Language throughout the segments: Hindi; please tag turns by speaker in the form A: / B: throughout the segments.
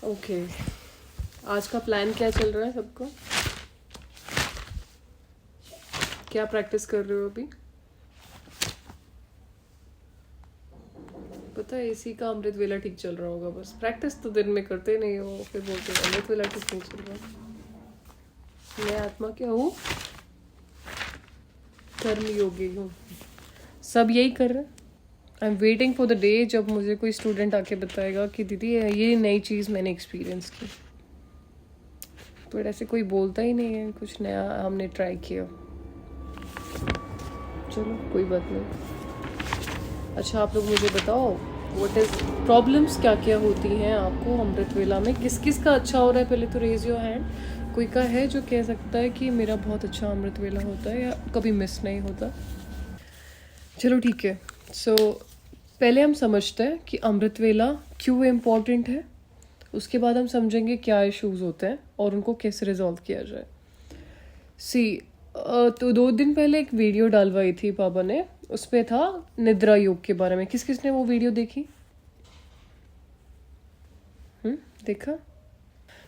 A: ओके, आज का प्लान क्या चल रहा है सबको? क्या प्रैक्टिस कर रहे हो अभी? पता है इसी का अमृत वेला ठीक चल रहा होगा। बस प्रैक्टिस तो दिन में करते नहीं हो, फिर बोलते हो अमृत वेला ठीक नहीं चल रहा। मैं आत्मा क्या हूँ? कर्म योगी हूँ। सब यही कर रहे हैं। I am waiting for the day जब मुझे कोई स्टूडेंट आके बताएगा कि दीदी ये नई चीज़ मैंने एक्सपीरियंस की। बट ऐसे कोई बोलता ही नहीं है कुछ नया हमने ट्राई किया। चलो कोई बात नहीं। अच्छा आप लोग मुझे बताओ, व्हाट इज प्रॉब्लम्स क्या क्या होती हैं आपको अमृत वेला में? किस किस का अच्छा हो रहा है? पहले तो रेज योर हैंड। कोई का है जो कह सकता है कि मेरा बहुत अच्छा अमृत वेला होता है या कभी मिस नहीं होता? चलो ठीक है। सो पहले हम समझते हैं कि अमृत वेला क्यों इम्पोर्टेंट है। उसके बाद हम समझेंगे क्या इश्यूज होते हैं और उनको कैसे रिजॉल्व किया जाए। सी तो 2 दिन पहले एक वीडियो डलवाई थी पापा ने, उसमें था निद्रा योग के बारे में। किस किसने वो वीडियो देखी? देखा?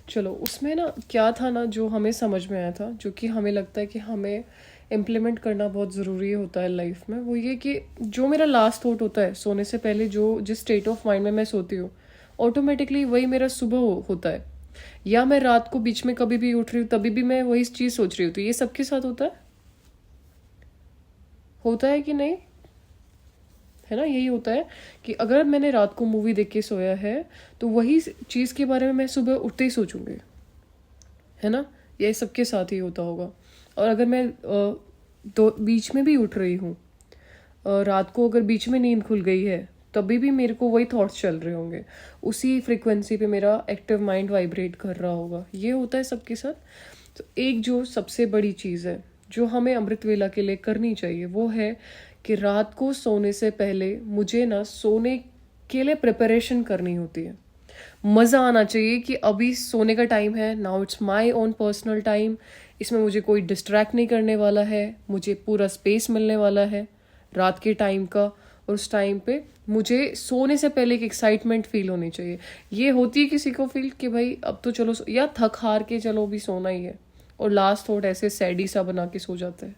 A: चलो उसमें ना क्या था ना जो हमें समझ में आया था, जो कि हमें लगता है कि हमें इम्प्लीमेंट करना बहुत ज़रूरी होता है लाइफ में, वो ये कि जो मेरा लास्ट थॉट होता है सोने से पहले, जो जिस स्टेट ऑफ माइंड में मैं सोती हूँ, ऑटोमेटिकली वही मेरा सुबह होता है। या मैं रात को बीच में कभी भी उठ रही हूँ तभी भी मैं वही चीज़ सोच रही होती हूँ। ये सबके साथ होता है कि नहीं? है ना, यही होता है कि अगर मैंने रात को मूवी देख के सोया है तो वही चीज़ के बारे में मैं सुबह उठते ही सोचूंगी। है ना, ये सबके साथ ही होता होगा। और अगर मैं तो बीच में भी उठ रही हूँ, रात को अगर बीच में नींद खुल गई है तभी भी मेरे को वही थॉट्स चल रहे होंगे। उसी फ्रिक्वेंसी पे मेरा एक्टिव माइंड वाइब्रेट कर रहा होगा। ये होता है सबके साथ। तो एक जो सबसे बड़ी चीज़ है जो हमें अमृत वेला के लिए करनी चाहिए वो है कि रात को सोने से पहले मुझे ना सोने के लिए प्रिपरेशन करनी होती है। मज़ा आना चाहिए कि अभी सोने का टाइम है, now it's my own personal time. इसमें मुझे कोई डिस्ट्रैक्ट नहीं करने वाला है, मुझे पूरा स्पेस मिलने वाला है रात के टाइम का। और उस टाइम पे मुझे सोने से पहले एक एक्साइटमेंट फील होनी चाहिए। ये होती है किसी को फील कि भाई अब तो चलो, या थक हार के चलो अभी सोना ही है, और लास्ट थॉट ऐसे सैडी सा बना के सो जाता है।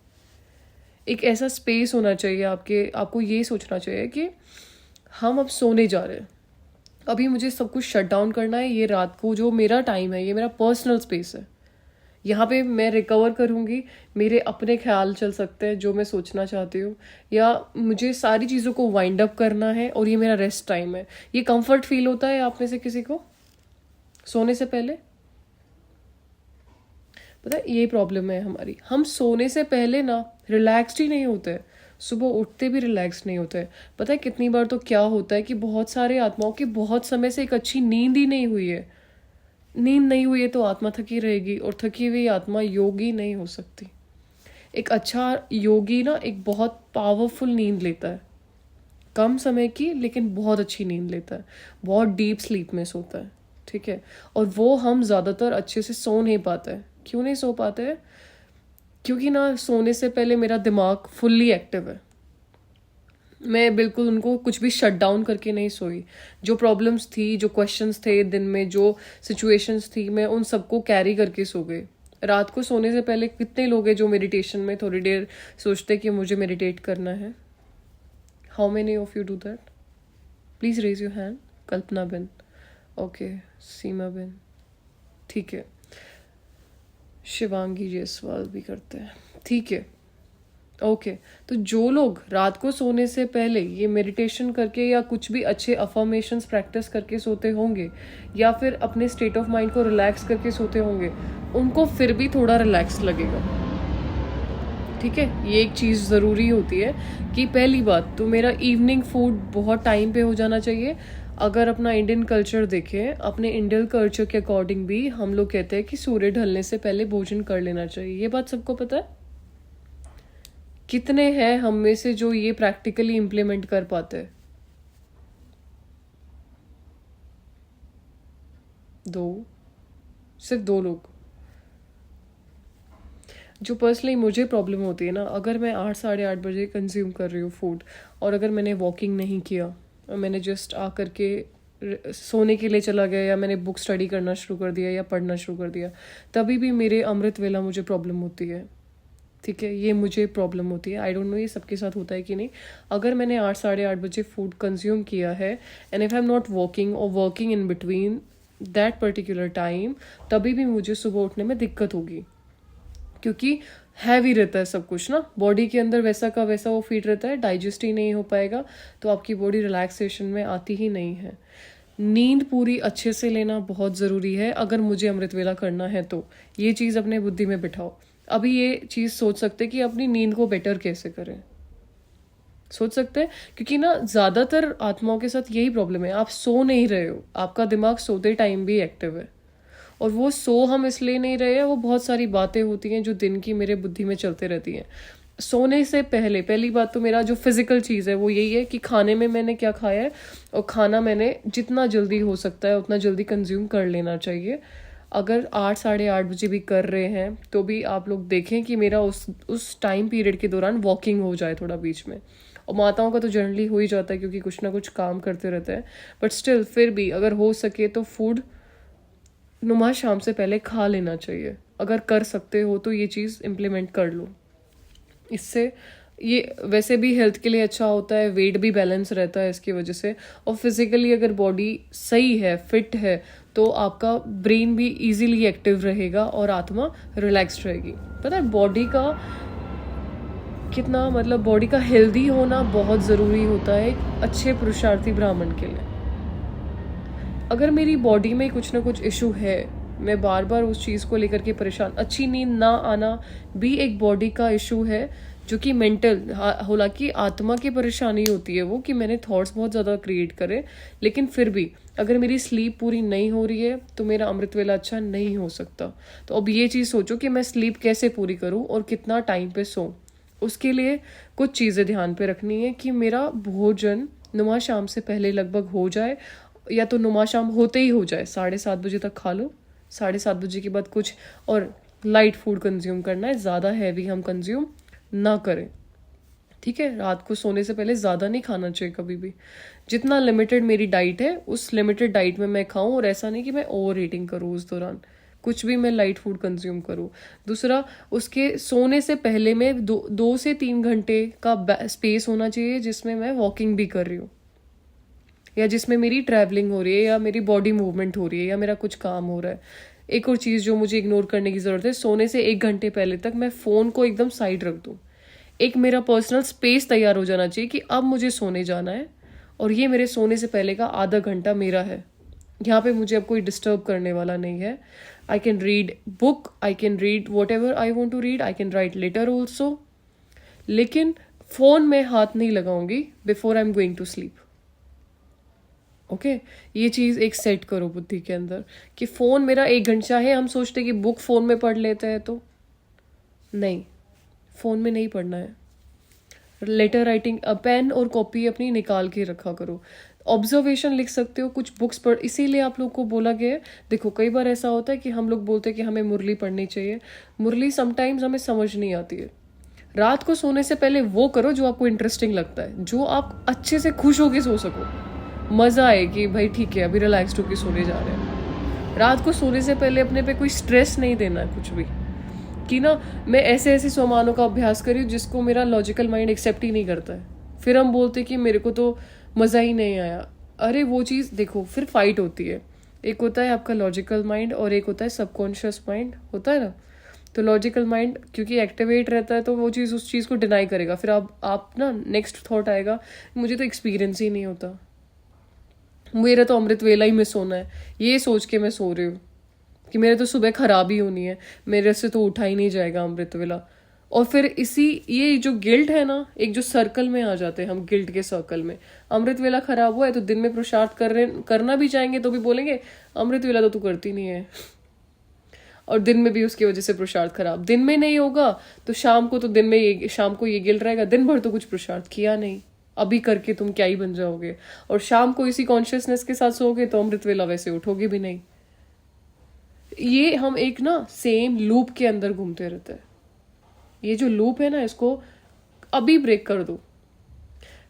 A: एक ऐसा स्पेस होना चाहिए आपको ये सोचना चाहिए कि हम अब सोने जा रहे हैं, अभी मुझे सब कुछ शट डाउन करना है। ये रात को जो मेरा टाइम है, ये मेरा पर्सनल स्पेस है। यहाँ पे मैं रिकवर करूँगी, मेरे अपने ख्याल चल सकते हैं जो मैं सोचना चाहती हूँ, या मुझे सारी चीज़ों को वाइंड अप करना है, और ये मेरा रेस्ट टाइम है। ये कंफर्ट फील होता है आप में से किसी को सोने से पहले? पता है यही प्रॉब्लम है हमारी, हम सोने से पहले ना रिलैक्सड ही नहीं होते, सुबह उठते भी रिलैक्स नहीं होते। पता है कितनी बार तो क्या होता है कि बहुत सारे आत्माओं की बहुत समय से एक अच्छी नींद ही नहीं हुई है। नींद नहीं हुई है तो आत्मा थकी रहेगी, और थकी हुई आत्मा योगी नहीं हो सकती। एक अच्छा योगी ना एक बहुत पावरफुल नींद लेता है, कम समय की लेकिन बहुत अच्छी नींद लेता है, बहुत डीप स्लीप में सोता है। ठीक है, और वो हम ज़्यादातर अच्छे से सो नहीं पाते हैं। क्यों नहीं सो पाते हैं? क्योंकि ना सोने से पहले मेरा दिमाग फुल्ली एक्टिव है। मैं बिल्कुल उनको कुछ भी शट डाउन करके नहीं सोई। जो प्रॉब्लम्स थी, जो क्वेश्चंस थे दिन में, जो सिचुएशंस थी, मैं उन सबको कैरी करके सो गई। रात को सोने से पहले कितने लोग हैं जो मेडिटेशन में थोड़ी देर सोचते कि मुझे मेडिटेट करना है? How many of you do that? Please raise your hand. Kalpana ben, okay. Seema ben, ठीक है। शिवांगी जायसवाल भी करते हैं, ठीक है, ओके। तो जो लोग रात को सोने से पहले ये मेडिटेशन करके या कुछ भी अच्छे अफर्मेशंस प्रैक्टिस करके सोते होंगे, या फिर अपने स्टेट ऑफ माइंड को रिलैक्स करके सोते होंगे, उनको फिर भी थोड़ा रिलैक्स लगेगा। ठीक है, ये एक चीज़ ज़रूरी होती है कि पहली बात तो मेरा इवनिंग फूड बहुत टाइम पे हो जाना चाहिए। अगर अपना इंडियन कल्चर देखें, अपने इंडियन कल्चर के अकॉर्डिंग भी हम लोग कहते हैं कि सूर्य ढलने से पहले भोजन कर लेना चाहिए। ये बात सबको पता है? कितने हैं हम में से जो ये प्रैक्टिकली इम्प्लीमेंट कर पाते हैं? 2, सिर्फ 2 लोग। जो पर्सनली मुझे प्रॉब्लम होती है ना, अगर मैं 8 साढ़े 8 बजे कंज्यूम कर रही हूँ फूड, और अगर मैंने वॉकिंग नहीं किया और मैंने जस्ट आ करके सोने के लिए चला गया या मैंने बुक स्टडी करना शुरू कर दिया या पढ़ना शुरू कर दिया, तभी भी मेरे अमृत वेला मुझे प्रॉब्लम होती है। ठीक है, ये मुझे प्रॉब्लम होती है। आई डोंट नो ये सबके साथ होता है कि नहीं। अगर मैंने 8 साढ़े 8 बजे फूड कंज्यूम किया है and if I am not walking और working in between that particular time, तभी भी मुझे सुबह उठने में दिक्कत होगी, क्योंकि हैवी रहता है सब कुछ ना, बॉडी के अंदर वैसा का वैसा वो फीड रहता है, डाइजेस्ट ही नहीं हो पाएगा, तो आपकी बॉडी रिलैक्सेशन में आती ही नहीं है। नींद पूरी अच्छे से लेना बहुत ज़रूरी है अगर मुझे अमृत वेला करना है तो। ये चीज़ अपने बुद्धि में बिठाओ। अभी ये चीज़ सोच सकते कि अपनी नींद को बेटर कैसे करें, सोच सकते हैं, क्योंकि ना ज़्यादातर आत्माओं के साथ यही प्रॉब्लम है, आप सो नहीं रहे हो, आपका दिमाग सोते टाइम भी एक्टिव है। और वो सो हम इसलिए नहीं रहे हैं, वो बहुत सारी बातें होती हैं जो दिन की मेरे बुद्धि में चलते रहती हैं। सोने से पहले पहली बात तो मेरा जो फिजिकल चीज़ है वो यही है कि खाने में मैंने क्या खाया है, और खाना मैंने जितना जल्दी हो सकता है उतना जल्दी कंज्यूम कर लेना चाहिए। अगर 8 साढ़े 8 बजे भी कर रहे हैं तो भी आप लोग देखें कि मेरा उस टाइम पीरियड के दौरान वॉकिंग हो जाए थोड़ा बीच में। और माताओं का तो जनरली हो ही जाता है क्योंकि कुछ ना कुछ काम करते रहते हैं, बट स्टिल फिर भी अगर हो सके तो फूड नुमा शाम से पहले खा लेना चाहिए। अगर कर सकते हो तो ये चीज़ इम्प्लीमेंट कर लो। इससे ये वैसे भी हेल्थ के लिए अच्छा होता है, वेट भी बैलेंस रहता है इसकी वजह से, और फिजिकली अगर बॉडी सही है, फिट है, तो आपका ब्रेन भी इजीली एक्टिव रहेगा और आत्मा रिलैक्स्ड रहेगी। पता है बॉडी का कितना, मतलब बॉडी का हेल्दी होना बहुत ज़रूरी होता है एक अच्छे पुरुषार्थी ब्राह्मण के लिए। अगर मेरी बॉडी में कुछ ना कुछ इशू है, मैं बार बार उस चीज़ को लेकर के परेशान, अच्छी नींद ना आना भी एक बॉडी का इशू है, जो कि मेंटल, हालांकि आत्मा की परेशानी होती है वो कि मैंने थॉट्स बहुत ज़्यादा क्रिएट करे, लेकिन फिर भी अगर मेरी स्लीप पूरी नहीं हो रही है तो मेरा अमृत वेला अच्छा नहीं हो सकता। तो अब ये चीज़ सोचो कि मैं स्लीप कैसे पूरी करूँ और कितना टाइम पे सोऊं। उसके लिए कुछ चीज़ें ध्यान पे रखनी है कि मेरा भोजन नुमा शाम से पहले लगभग हो जाए, या तो नुमा शाम होते ही हो जाए, 7:30 बजे तक खा लो, 7:30 बजे के बाद कुछ और लाइट फूड कंज्यूम करना है, ज़्यादा हैवी हम कंज्यूम ना करें। ठीक है, रात को सोने से पहले ज़्यादा नहीं खाना चाहिए कभी भी। जितना लिमिटेड मेरी डाइट है उस लिमिटेड डाइट में मैं खाऊं, और ऐसा नहीं कि मैं ओवर ईटिंग करूँ उस दौरान, कुछ भी मैं लाइट फूड कंज्यूम करूँ। दूसरा, उसके सोने से पहले में 2 से 3 घंटे का स्पेस होना चाहिए जिसमें मैं वॉकिंग भी कर रही हूँ, या जिसमें मेरी ट्रैवलिंग हो रही है, या मेरी बॉडी मूवमेंट हो रही है, या मेरा कुछ काम हो रहा है। एक और चीज़ जो मुझे इग्नोर करने की ज़रूरत है, सोने से 1 घंटे पहले तक मैं फ़ोन को एकदम साइड रख दूँ। एक मेरा पर्सनल स्पेस तैयार हो जाना चाहिए कि अब मुझे सोने जाना है, और ये मेरे सोने से पहले का आधा घंटा मेरा है। यहाँ पे मुझे अब कोई डिस्टर्ब करने वाला नहीं है। I can read book, I can read whatever I want to read, I can write letter also, लेकिन फ़ोन में हाथ नहीं लगाऊंगी before I am going to sleep. Okay, ये चीज़ एक सेट करो बुद्धि के अंदर कि फ़ोन मेरा 1 घंटा है। हम सोचते कि बुक फ़ोन में पढ़ लेते हैं, तो नहीं, फ़ोन में नहीं पढ़ना है। लेटर राइटिंग, पेन और कॉपी अपनी निकाल के रखा करो। ऑब्जर्वेशन लिख सकते हो, कुछ बुक्स पढ़, इसीलिए आप लोग को बोला गया है। देखो कई बार ऐसा होता है कि हम लोग बोलते हैं कि हमें मुरली पढ़नी चाहिए, मुरली समटाइम्स हमें समझ नहीं आती है। रात को सोने से पहले वो करो जो आपको इंटरेस्टिंग लगता है, जो आप अच्छे से खुश होके सो सको, मज़ा आए कि भाई ठीक है अभी रिलैक्स्ड होके सोने जा रहे हैं। रात को सोने से पहले अपने पे कोई स्ट्रेस नहीं देना है कुछ भी, कि ना मैं ऐसे ऐसे सोमानों का अभ्यास करी जिसको मेरा लॉजिकल माइंड एक्सेप्ट ही नहीं करता है, फिर हम बोलते कि मेरे को तो मज़ा ही नहीं आया। अरे वो चीज़ देखो फिर फाइट होती है, एक होता है आपका लॉजिकल माइंड और एक होता है सबकॉन्शियस माइंड, होता है ना। तो लॉजिकल माइंड क्योंकि एक्टिवेट रहता है तो वो चीज़ उस चीज़ को डिनाई करेगा, फिर आप ना नेक्स्ट थॉट आएगा मुझे तो एक्सपीरियंस ही नहीं होता, मेरा तो अमृत वेला ही में सोना है, ये सोच के मैं सो रही हूँ कि मेरे तो सुबह खराब ही होनी है, मेरे से तो उठा ही नहीं जाएगा अमृत वेला। और फिर ये जो गिल्ट है ना, एक जो सर्कल में आ जाते हैं हम, गिल्ट के सर्कल में। अमृत वेला खराब हुआ है तो दिन में पुरुषार्थ करना भी चाहेंगे तो भी बोलेंगे अमृत वेला तो तू करती नहीं है, और दिन में भी उसकी वजह से पुरुषार्थ खराब। दिन में नहीं होगा तो शाम को, तो दिन में शाम को ये गिल्ट रहेगा, दिन भर तो कुछ पुरुषार्थ किया नहीं, अभी करके तुम क्या ही बन जाओगे। और शाम को इसी कॉन्शियसनेस के साथ सोओगे तो अमृत वेला वैसे उठोगे भी नहीं। ये हम एक ना सेम लूप के अंदर घूमते रहते हैं। ये जो लूप है ना, इसको अभी ब्रेक कर दो।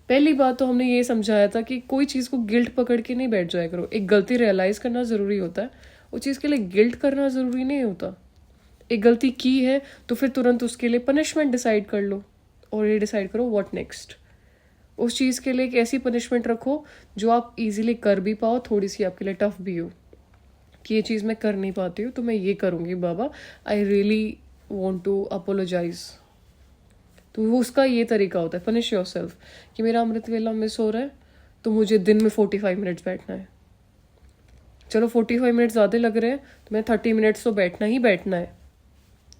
A: पहली बात तो हमने ये समझाया था कि कोई चीज़ को गिल्ट पकड़ के नहीं बैठ जाया करो। एक गलती रियलाइज़ करना ज़रूरी होता है, उस चीज़ के लिए गिल्ट करना ज़रूरी नहीं होता। एक गलती की है तो फिर तुरंत उसके लिए पनिशमेंट डिसाइड कर लो और ये डिसाइड करो व्हाट नेक्स्ट। उस चीज़ के लिए एक ऐसी पनिशमेंट रखो जो आप इजीली कर भी पाओ, थोड़ी सी आपके लिए टफ भी हो, कि ये चीज़ मैं कर नहीं पाती हूँ तो मैं ये करूँगी बाबा, I really want to apologize. तो वो उसका ये तरीका होता है, पनिश योर सेल्फ, कि मेरा अमृत वेला मिस हो रहा है तो मुझे दिन में 45 मिनट्स बैठना है। चलो 45 मिनट्स ज़्यादा लग रहे हैं तो मैं 30 मिनट्स तो बैठना ही बैठना है।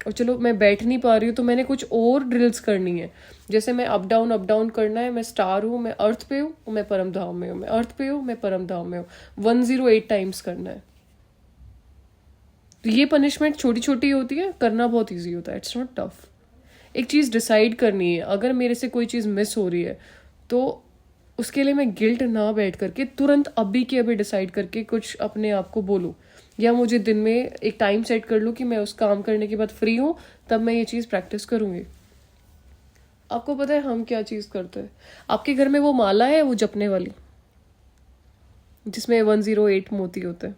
A: और चलो मैं बैठ नहीं पा रही हूँ तो मैंने कुछ और ड्रिल्स करनी है। जैसे मैं अप डाउन करना है, मैं स्टार हूँ, मैं अर्थ पे हूँ, मैं परम धाम में हूँ, मैं अर्थ पे हूँ, मैं परम धाम में हूँ, 108 टाइम्स करना है। तो ये पनिशमेंट छोटी छोटी होती है, करना बहुत ईजी होता है, इट्स नॉट टफ। एक चीज़ डिसाइड करनी है, अगर मेरे से कोई चीज़ मिस हो रही है तो उसके लिए मैं गिल्ट ना बैठ करके तुरंत अभी के अभी डिसाइड करके कुछ अपने आप को बोलूँ, या मुझे दिन में एक टाइम सेट कर लूँ कि मैं उस काम करने के बाद फ्री हूँ तब मैं ये चीज़ प्रैक्टिस करूँगी। आपको पता है हम क्या चीज़ करते हैं? आपके घर में वो माला है, वो जपने वाली, जिसमें 108 मोती होते हैं।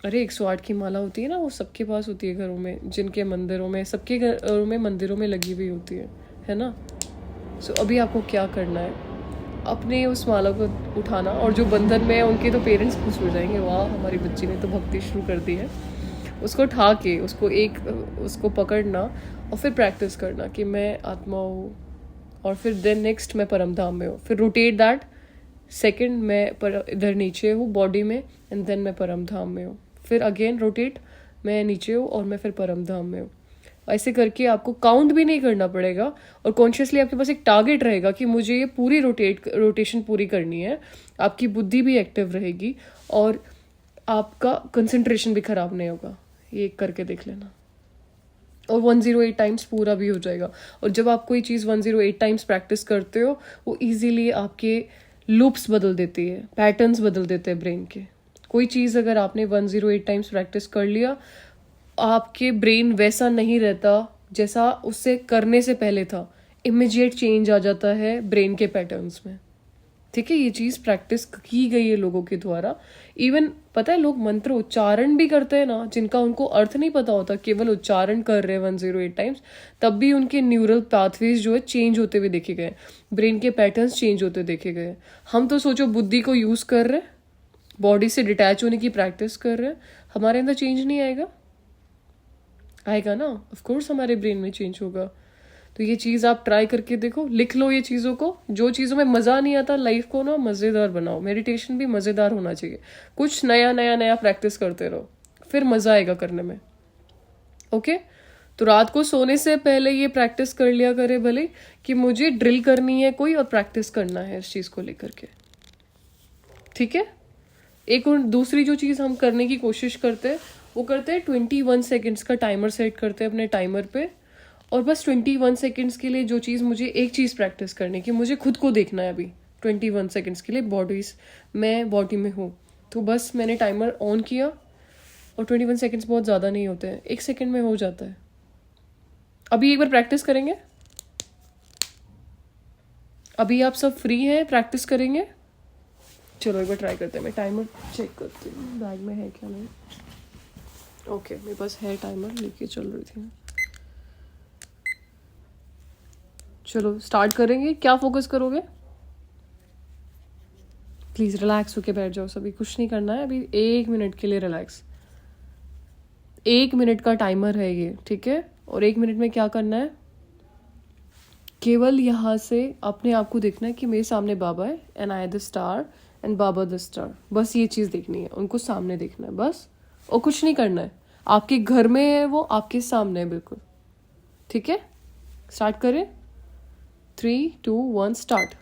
A: अरे 108 की माला होती है ना, वो सबके पास होती है घरों में, जिनके मंदिरों में, सबके घरों में मंदिरों में लगी हुई होती है ना। सो अभी आपको क्या करना है, अपने उस माला को उठाना, और जो बंधन में है उनके तो पेरेंट्स खुश हो जाएंगे, वाह हमारी बच्ची ने तो भक्ति शुरू कर दी है। उसको उठा के उसको पकड़ना और फिर प्रैक्टिस करना कि मैं आत्मा हूँ, और फिर देन नेक्स्ट मैं परम धाम में हूँ, फिर रोटेट दैट, सेकंड मैं इधर नीचे हूँ बॉडी में, एंड देन मैं परम धाम में हूँ, फिर अगेन रोटेट, मैं नीचे हूँ और मैं फिर परम धाम में हूँ। ऐसे करके आपको काउंट भी नहीं करना पड़ेगा, और कॉन्शियसली आपके पास एक टारगेट रहेगा कि मुझे ये पूरी रोटेशन पूरी करनी है। आपकी बुद्धि भी एक्टिव रहेगी और आपका कंसंट्रेशन भी खराब नहीं होगा। ये करके देख लेना, और 108 टाइम्स पूरा भी हो जाएगा। और जब आप कोई चीज़ 108 टाइम्स प्रैक्टिस करते हो, वो इजीली आपके लूप्स बदल देती है, पैटर्न्स बदल देते हैं ब्रेन के। कोई चीज़ अगर आपने 108 टाइम्स प्रैक्टिस कर लिया, आपके ब्रेन वैसा नहीं रहता जैसा उससे करने से पहले था। इमीडिएट चेंज आ जाता है ब्रेन के पैटर्न्स में। ठीक है, ये चीज़ प्रैक्टिस की गई है लोगों के द्वारा। इवन पता है, लोग मंत्र उच्चारण भी करते हैं ना, जिनका उनको अर्थ नहीं पता होता, केवल उच्चारण कर रहे हैं 108 टाइम्स, तब भी उनके न्यूरल पाथवेज जो है चेंज होते हुए देखे गए, ब्रेन के पैटर्न्स चेंज होते देखे गए। हम तो सोचो बुद्धि को यूज़ कर रहे हैं, बॉडी से डिटैच होने की प्रैक्टिस कर रहे हैं, हमारे अंदर चेंज नहीं आएगा? आएगा ना, ऑफ कोर्स हमारे ब्रेन में चेंज होगा। तो ये चीज़ आप ट्राई करके देखो, लिख लो ये चीज़ों को। जो चीज़ों में मज़ा नहीं आता, लाइफ को ना मज़ेदार बनाओ। मेडिटेशन भी मज़ेदार होना चाहिए, कुछ नया नया नया प्रैक्टिस करते रहो, फिर मज़ा आएगा करने में। ओके, तो रात को सोने से पहले ये प्रैक्टिस कर लिया करे भले, कि मुझे ड्रिल करनी है कोई और प्रैक्टिस करना है इस चीज़ को लेकर के। ठीक है, एक और दूसरी जो चीज़ हम करने की कोशिश करते हैं, वो करते हैं 21 सेकेंड्स का टाइमर सेट करते हैं अपने टाइमर पे, और बस 21 सेकेंड्स के लिए जो चीज़, मुझे एक चीज़ प्रैक्टिस करनी कि मुझे खुद को देखना है अभी 21 सेकेंड्स के लिए, मैं बॉडी में हूँ। तो बस मैंने टाइमर ऑन किया, और 21 सेकेंड्स बहुत ज़्यादा नहीं होते हैं, 1 सेकेंड में हो जाता है। अभी एक बार प्रैक्टिस करेंगे, अभी आप सब फ्री हैं, प्रैक्टिस करेंगे? चलो एक बार ट्राई करते हैं। मैं टाइमर चेक करती हूँ बैग में है क्या नहीं। ओके, मेरे पास है टाइमर, लेके चल रही थी। चलो स्टार्ट करेंगे। क्या फोकस करोगे? प्लीज़ रिलैक्स होके बैठ जाओ सभी, कुछ नहीं करना है अभी, 1 मिनट के लिए रिलैक्स। 1 मिनट का टाइमर है ये, ठीक है? और 1 मिनट में क्या करना है, केवल यहाँ से अपने आप को देखना है कि मेरे सामने बाबा है, and I the star and Baba the star. बस ये चीज़ देखनी है, उनको सामने देखना है बस, और कुछ नहीं करना है। आपके घर में है वो, आपके सामने है बिल्कुल। ठीक है, स्टार्ट करें। 3, 2, 1 स्टार्ट।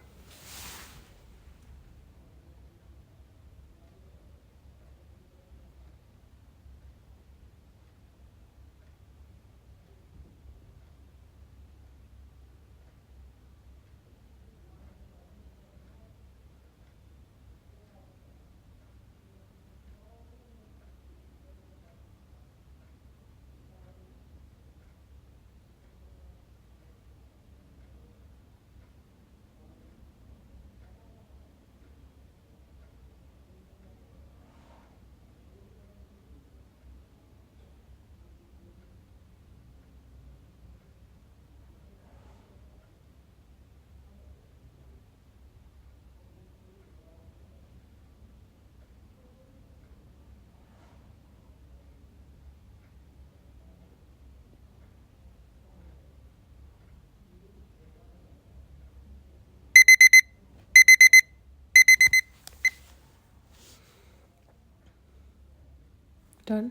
A: Done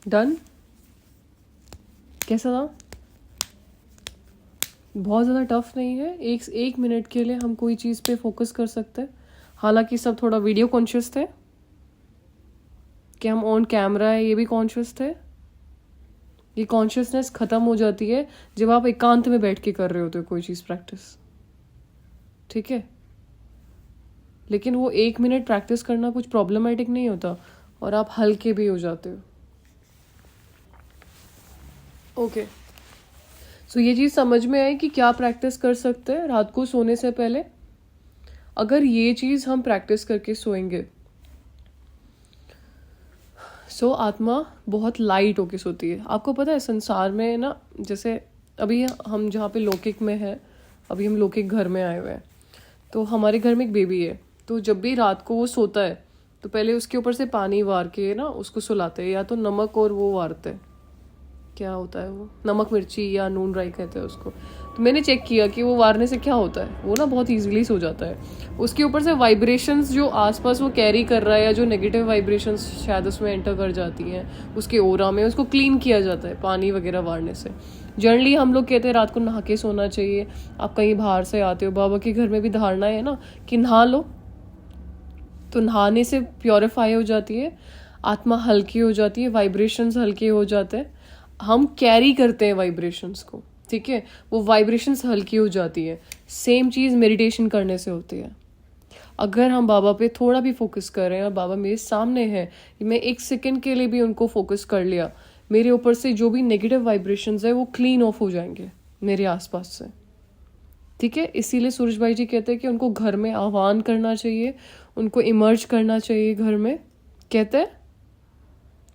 A: done. कैसा था? बहुत ज़्यादा टफ नहीं है। एक मिनट के लिए हम कोई चीज़ पे फोकस कर सकते हैं। हालांकि सब थोड़ा वीडियो कॉन्शियस थे कि हम ऑन कैमरा है, ये भी कॉन्शियस थे। ये कॉन्शियसनेस ख़त्म हो जाती है जब आप एकांत में बैठ के कर रहे होते हो कोई चीज़ प्रैक्टिस, ठीक है। लेकिन वो 1 मिनट प्रैक्टिस करना कुछ प्रॉब्लमेटिक नहीं होता और आप हल्के भी हो जाते हो। ओके, सो ये चीज़ समझ में आई कि क्या प्रैक्टिस कर सकते हैं रात को सोने से पहले। अगर ये चीज़ हम प्रैक्टिस करके सोएंगे, सो आत्मा बहुत लाइट होके सोती है। आपको पता है संसार में ना, जैसे अभी हम जहाँ पे लौकिक में है, अभी हम लौकिक घर में आए हुए हैं, तो हमारे घर में एक बेबी है। तो जब भी रात को वो सोता है तो पहले उसके ऊपर से पानी वार के ना उसको सुलाते हैं, या तो नमक और वो वारते हैं, क्या होता है वो, नमक मिर्ची या नून राई कहते हैं उसको। तो मैंने चेक किया कि वो वारने से क्या होता है, वो ना बहुत इजीली सो जाता है। उसके ऊपर से वाइब्रेशंस जो आसपास वो कैरी कर रहा है, या जो नेगेटिव वाइब्रेशंस शायद उसमें एंटर कर जाती हैं उसके ओरा में, उसको क्लीन किया जाता है पानी वगैरह वारने से। जनरली हम लोग कहते हैं रात को नहा के सोना चाहिए। आप कहीं बाहर से आते हो, बाबा के घर में भी धारणा है ना कि नहा लो, तो नहाने से प्योरीफाई हो जाती है, आत्मा हल्की हो जाती है, वाइब्रेशंस हल्के हो जाते हैं। हम कैरी करते हैं वाइब्रेशंस को, ठीक है, वो वाइब्रेशंस हल्की हो जाती है। सेम चीज़ मेडिटेशन करने से होती है। अगर हम बाबा पे थोड़ा भी फोकस कर रहे हैं और बाबा मेरे सामने है, मैं 1 सेकंड के लिए भी उनको फोकस कर लिया, मेरे ऊपर से जो भी नेगेटिव वाइब्रेशंस है वो क्लीन ऑफ हो जाएंगे मेरे आसपास से, ठीक है। इसीलिए सूरज भाई जी कहते हैं कि उनको घर में आह्वान करना चाहिए, उनको इमर्ज करना चाहिए घर में, कहते हैं,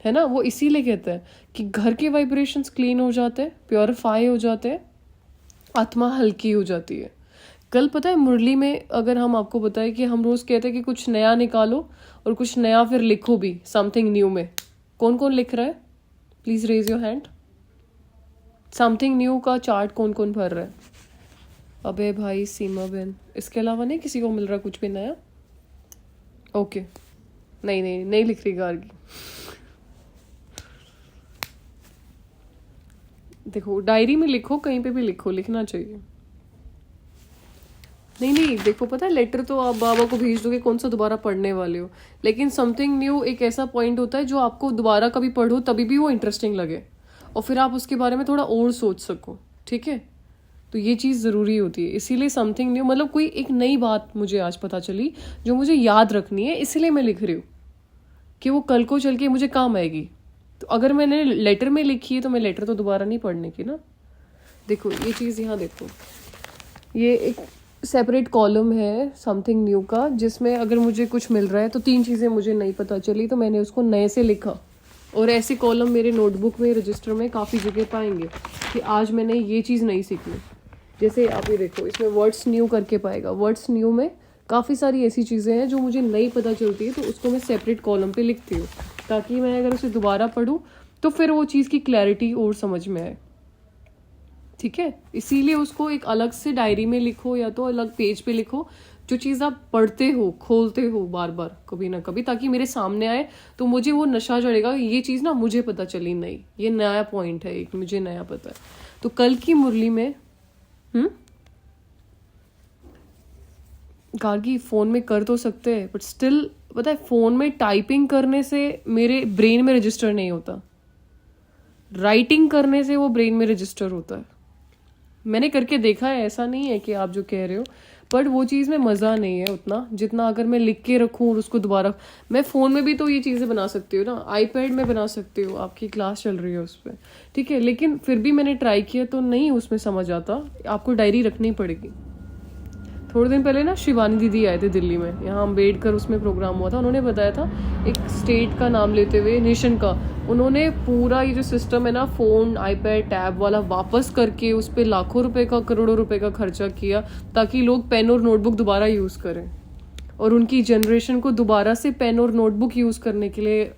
A: है ना। वो इसीलिए कहते हैं कि घर के वाइब्रेशंस क्लीन हो जाते हैं, प्योरीफाई हो जाते हैं, आत्मा हल्की हो जाती है। कल पता है मुरली में अगर हम आपको बताएं कि हम रोज कहते हैं कि कुछ नया निकालो और कुछ नया फिर लिखो भी, समथिंग न्यू में। कौन कौन लिख रहा है? Please raise your hand. Something new का चार्ट कौन कौन भर रहा है? अबे भाई, सीमा बहन, इसके अलावा नहीं किसी को मिल रहा कुछ भी नया? ओके, नहीं नहीं नहीं लिख रही गार्गी। देखो डायरी में लिखो, कहीं पे भी लिखो, लिखना चाहिए। नहीं नहीं, देखो पता है लेटर तो आप बाबा को भेज दोगे, कौन सा दोबारा पढ़ने वाले हो। लेकिन समथिंग न्यू एक ऐसा पॉइंट होता है जो आपको दोबारा कभी पढ़ो तभी भी वो इंटरेस्टिंग लगे और फिर आप उसके बारे में थोड़ा और सोच सको, ठीक है। तो ये चीज़ ज़रूरी होती है। इसीलिए समथिंग न्यू मतलब कोई एक नई बात मुझे आज पता चली जो मुझे याद रखनी है, इसलिए मैं लिख रही हूँ कि वो कल को चल के मुझे काम आएगी। तो अगर मैंने लेटर में लिखी है तो मैं लेटर तो दोबारा नहीं पढ़ने की ना। देखो ये चीज़ यहाँ देखो, ये एक सेपरेट कॉलम है समथिंग न्यू का, जिसमें अगर मुझे कुछ मिल रहा है तो 3 चीज़ें मुझे नहीं पता चली तो मैंने उसको नए से लिखा। और ऐसे कॉलम मेरे नोटबुक में, रजिस्टर में काफ़ी जगह पाएंगे कि आज मैंने ये चीज़ नहीं सीखी। जैसे आप ये देखो, इसमें वर्ड्स न्यू करके पाएगा। वर्ड्स न्यू में काफ़ी सारी ऐसी चीज़ें हैं जो मुझे नहीं पता चलती है, तो उसको मैं सेपरेट कॉलम पे लिखती हूँ ताकि मैं अगर उसे दोबारा पढूं तो फिर वो चीज़ की क्लैरिटी और समझ में आए, ठीक है। इसीलिए उसको एक अलग से डायरी में लिखो या तो अलग पेज पे लिखो, जो चीज़ आप पढ़ते हो, खोलते हो बार बार कभी ना कभी, ताकि मेरे सामने आए तो मुझे वो नशा चढ़ेगा, ये चीज़ ना मुझे पता चली, नहीं ये नया पॉइंट है, एक मुझे नया पता है। तो कल की मुरली में गार्गी फ़ोन में कर तो सकते हैं बट स्टिल पता है फ़ोन में टाइपिंग करने से मेरे ब्रेन में रजिस्टर नहीं होता, राइटिंग करने से वो ब्रेन में रजिस्टर होता है। मैंने करके देखा है, ऐसा नहीं है कि आप जो कह रहे हो, बट वो चीज़ में मज़ा नहीं है उतना जितना अगर मैं लिख के रखूँ और उसको दोबारा। मैं फ़ोन में भी तो ये चीज़ें बना सकती हूँ ना, आईपैड में बना सकती हूँ, आपकी क्लास चल रही है उस पर, ठीक है। लेकिन फिर भी मैंने ट्राई किया तो नहीं उसमें समझ आता, आपको डायरी रखनी पड़ेगी। थोड़े दिन पहले ना शिवानी दीदी आए थे दिल्ली में, यहाँ अम्बेडकर उसमें प्रोग्राम हुआ था। उन्होंने बताया था एक स्टेट का नाम लेते हुए, नेशन का, उन्होंने पूरा ये जो सिस्टम है ना फ़ोन आईपैड टैब वाला वापस करके उस पर लाखों रुपए का, करोड़ों रुपए का खर्चा किया ताकि लोग पेन और नोटबुक दोबारा यूज़ करें और उनकी जनरेशन को दोबारा से पेन और नोटबुक यूज़ करने के लिए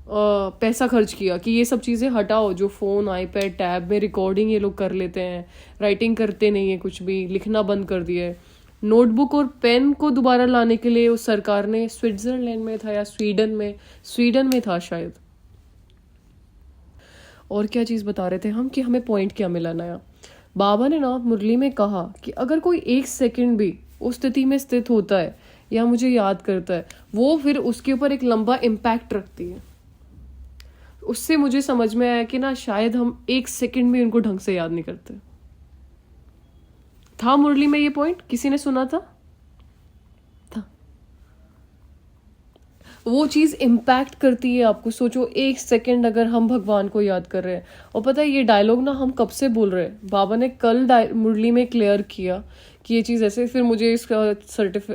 A: पैसा खर्च किया कि ये सब चीज़ें हटाओ, जो फ़ोन आईपैड टैब में रिकॉर्डिंग ये लोग कर लेते हैं, राइटिंग करते नहीं है, कुछ भी लिखना बंद कर दिया है। नोटबुक और पेन को दोबारा लाने के लिए उस सरकार ने, स्विट्जरलैंड में था या स्वीडन में था शायद। और क्या चीज़ बता रहे थे हम कि हमें पॉइंट क्या मिला नया। बाबा ने ना मुरली में कहा कि अगर कोई 1 सेकंड भी उस स्थिति में स्थित होता है या मुझे याद करता है, वो फिर उसके ऊपर एक लंबा इम्पैक्ट रखती है। उससे मुझे समझ में आया कि ना शायद हम 1 सेकंड में उनको ढंग से याद नहीं करते। था मुरली में ये पॉइंट, किसी ने सुना था? वो चीज़ इम्पैक्ट करती है आपको। सोचो 1 सेकंड अगर हम भगवान को याद कर रहे हैं, और पता है ये डायलॉग ना हम कब से बोल रहे हैं, बाबा ने कल मुरली में क्लियर किया कि ये चीज़ ऐसे, फिर मुझे इसका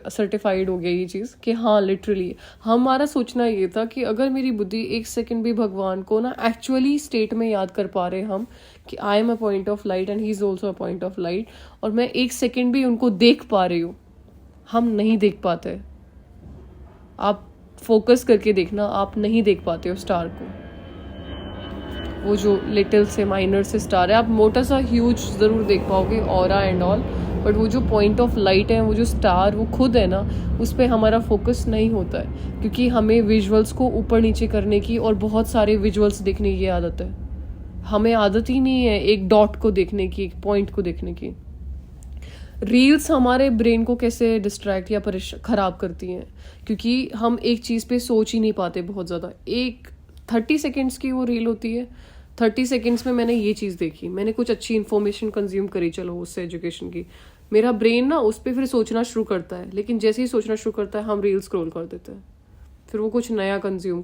A: सर्टिफाइड हो गया ये चीज़ कि हाँ लिटरली हमारा सोचना ये था कि अगर मेरी बुद्धि 1 सेकंड भी भगवान को ना एक्चुअली स्टेट में याद कर पा रहे हम कि I am a point of light and he is also a point of light, और मैं 1 सेकंड भी उनको देख पा रही हूँ, हम नहीं देख पाते। आप फोकस करके देखना, आप नहीं देख पाते हो स्टार को। वो जो लिटिल से माइनर से स्टार है, आप मोटा सा ह्यूज ज़रूर देख पाओगे, ऑरा एंड ऑल, बट वो जो पॉइंट ऑफ लाइट है, वो जो स्टार, वो खुद है ना, उस पर हमारा फोकस नहीं होता है, क्योंकि हमें विजुअल्स को ऊपर नीचे करने की और बहुत सारे विजुअल्स देखने की आदत है। हमें आदत ही नहीं है एक डॉट को देखने की, एक पॉइंट को देखने की। रील्स हमारे ब्रेन को कैसे डिस्ट्रैक्ट या खराब करती हैं, क्योंकि हम एक चीज़ पे सोच ही नहीं पाते बहुत ज़्यादा। एक 30 सेकेंड्स की वो रील होती है, 30 सेकेंड्स में मैंने ये चीज़ देखी, मैंने कुछ अच्छी इन्फॉर्मेशन कंज्यूम करी, चलो उससे एजुकेशन की, मेरा ब्रेन ना उस पर फिर सोचना शुरू करता है, लेकिन जैसे ही सोचना शुरू करता है हम रील स्क्रॉल कर देते हैं। फिर वो कुछ नया कंज्यूम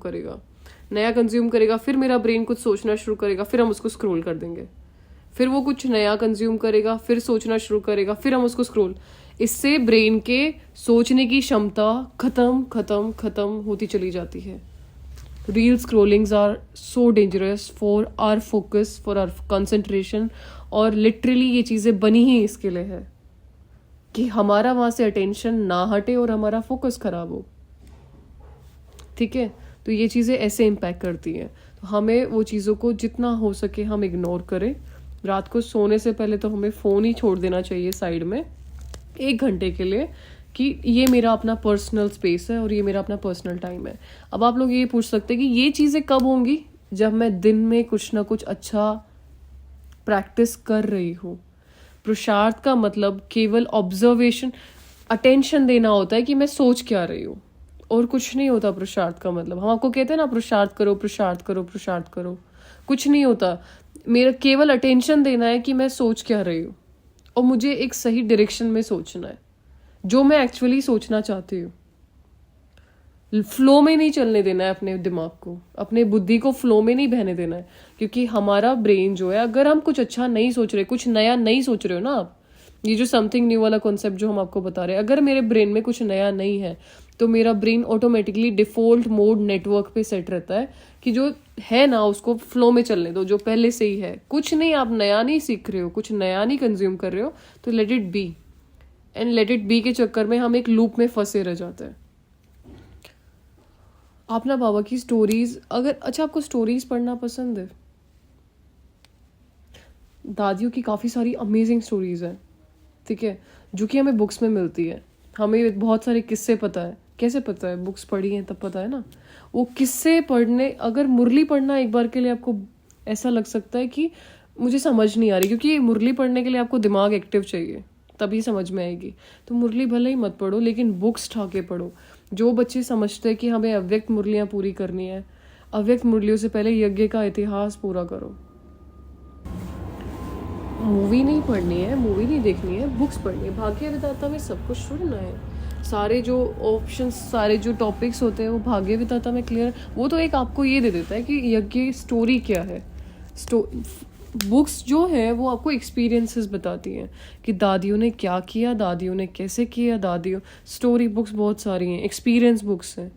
A: करेगा, फिर मेरा ब्रेन कुछ सोचना शुरू करेगा, फिर हम उसको स्क्रॉल कर देंगे। फिर वो कुछ नया कंज्यूम करेगा, फिर सोचना शुरू करेगा, फिर हम उसको स्क्रॉल। इससे ब्रेन के सोचने की क्षमता खत्म होती चली जाती है। Reel scrollings are so dangerous for our focus, for our concentration, और लिटरली ये चीज़ें बनी ही इसके लिए है कि हमारा वहाँ से अटेंशन ना हटे और हमारा फोकस खराब हो। ठीक है, तो ये चीज़ें ऐसे इम्पैक्ट करती हैं। तो हमें वो चीज़ों को जितना हो सके हम इग्नोर करें। रात को सोने से पहले तो हमें फ़ोन ही छोड़ देना चाहिए साइड में 1 घंटे के लिए, कि ये मेरा अपना पर्सनल स्पेस है और ये मेरा अपना पर्सनल टाइम है। अब आप लोग ये पूछ सकते हैं कि ये चीज़ें कब होंगी? जब मैं दिन में कुछ ना कुछ अच्छा प्रैक्टिस कर रही हूँ। पुरुषार्थ का मतलब केवल ऑब्जर्वेशन, अटेंशन देना होता है कि मैं सोच क्या रही हूँ, और कुछ नहीं होता पुरुषार्थ का मतलब। हम आपको कहते हैं ना पुरुषार्थ करो, पुरुषार्थ करो, पुरुषार्थ करो, कुछ नहीं होता। मेरा केवल अटेंशन देना है कि मैं सोच क्या रही हूँ, और मुझे एक सही डायरेक्शन में सोचना है, जो मैं एक्चुअली सोचना चाहती हूँ। फ्लो में नहीं चलने देना है अपने दिमाग को, अपने बुद्धि को फ्लो में नहीं बहने देना है, क्योंकि हमारा ब्रेन जो है, अगर हम कुछ अच्छा नहीं सोच रहे, कुछ नया नहीं सोच रहे हो ना आप, ये जो समथिंग न्यू वाला कॉन्सेप्ट जो हम आपको बता रहे हैं, अगर मेरे ब्रेन में कुछ नया नहीं है, तो मेरा brain automatically default mode network पे सेट रहता है कि जो है ना उसको फ्लो में चलने दो, जो पहले से ही है। कुछ नहीं, आप नया नहीं सीख रहे हो, कुछ नया नहीं कंज्यूम कर रहे हो, तो let it be. And let it be के चक्कर में हम एक लूप में फंसे रह जाते हैं। आप ना बाबा की स्टोरीज, अगर अच्छा आपको स्टोरीज पढ़ना पसंद है, दादियों की काफ़ी सारी अमेजिंग स्टोरीज हैं, ठीक है, जो कि हमें बुक्स में मिलती है। हमें बहुत सारे किस्से पता है। कैसे पता है? बुक्स पढ़ी हैं तब पता है ना। वो किस्से पढ़ने, अगर मुरली पढ़ना एक बार के लिए आपको ऐसा लग सकता है कि मुझे समझ नहीं आ रही, क्योंकि मुरली पढ़ने के लिए आपको दिमाग एक्टिव चाहिए, तभी समझ में आएगी। तो मुरली भले ही मत पढ़ो, लेकिन बुक्स ठाके पढ़ो। जो बच्चे समझते हैं कि हमें अव्यक्त मुरलियाँ पूरी करनी है, अव्यक्त मुरलियों से पहले यज्ञ का इतिहास पूरा करो। मूवी नहीं पढ़नी है, मूवी नहीं देखनी है, बुक्स पढ़नी है। भाग्य विधाता में सब कुछ छोड़ना है। सारे जो ऑप्शंस, सारे जो टॉपिक्स होते हैं वो भाग्य विधाता में क्लियर। वो तो एक आपको ये दे देता है कि यज्ञ स्टोरी क्या है। बुक्स जो है वो आपको एक्सपीरियंसेस बताती हैं कि दादियों ने क्या किया, दादियों ने कैसे किया, दादियों। स्टोरी बुक्स बहुत सारी हैं, एक्सपीरियंस बुक्स हैं।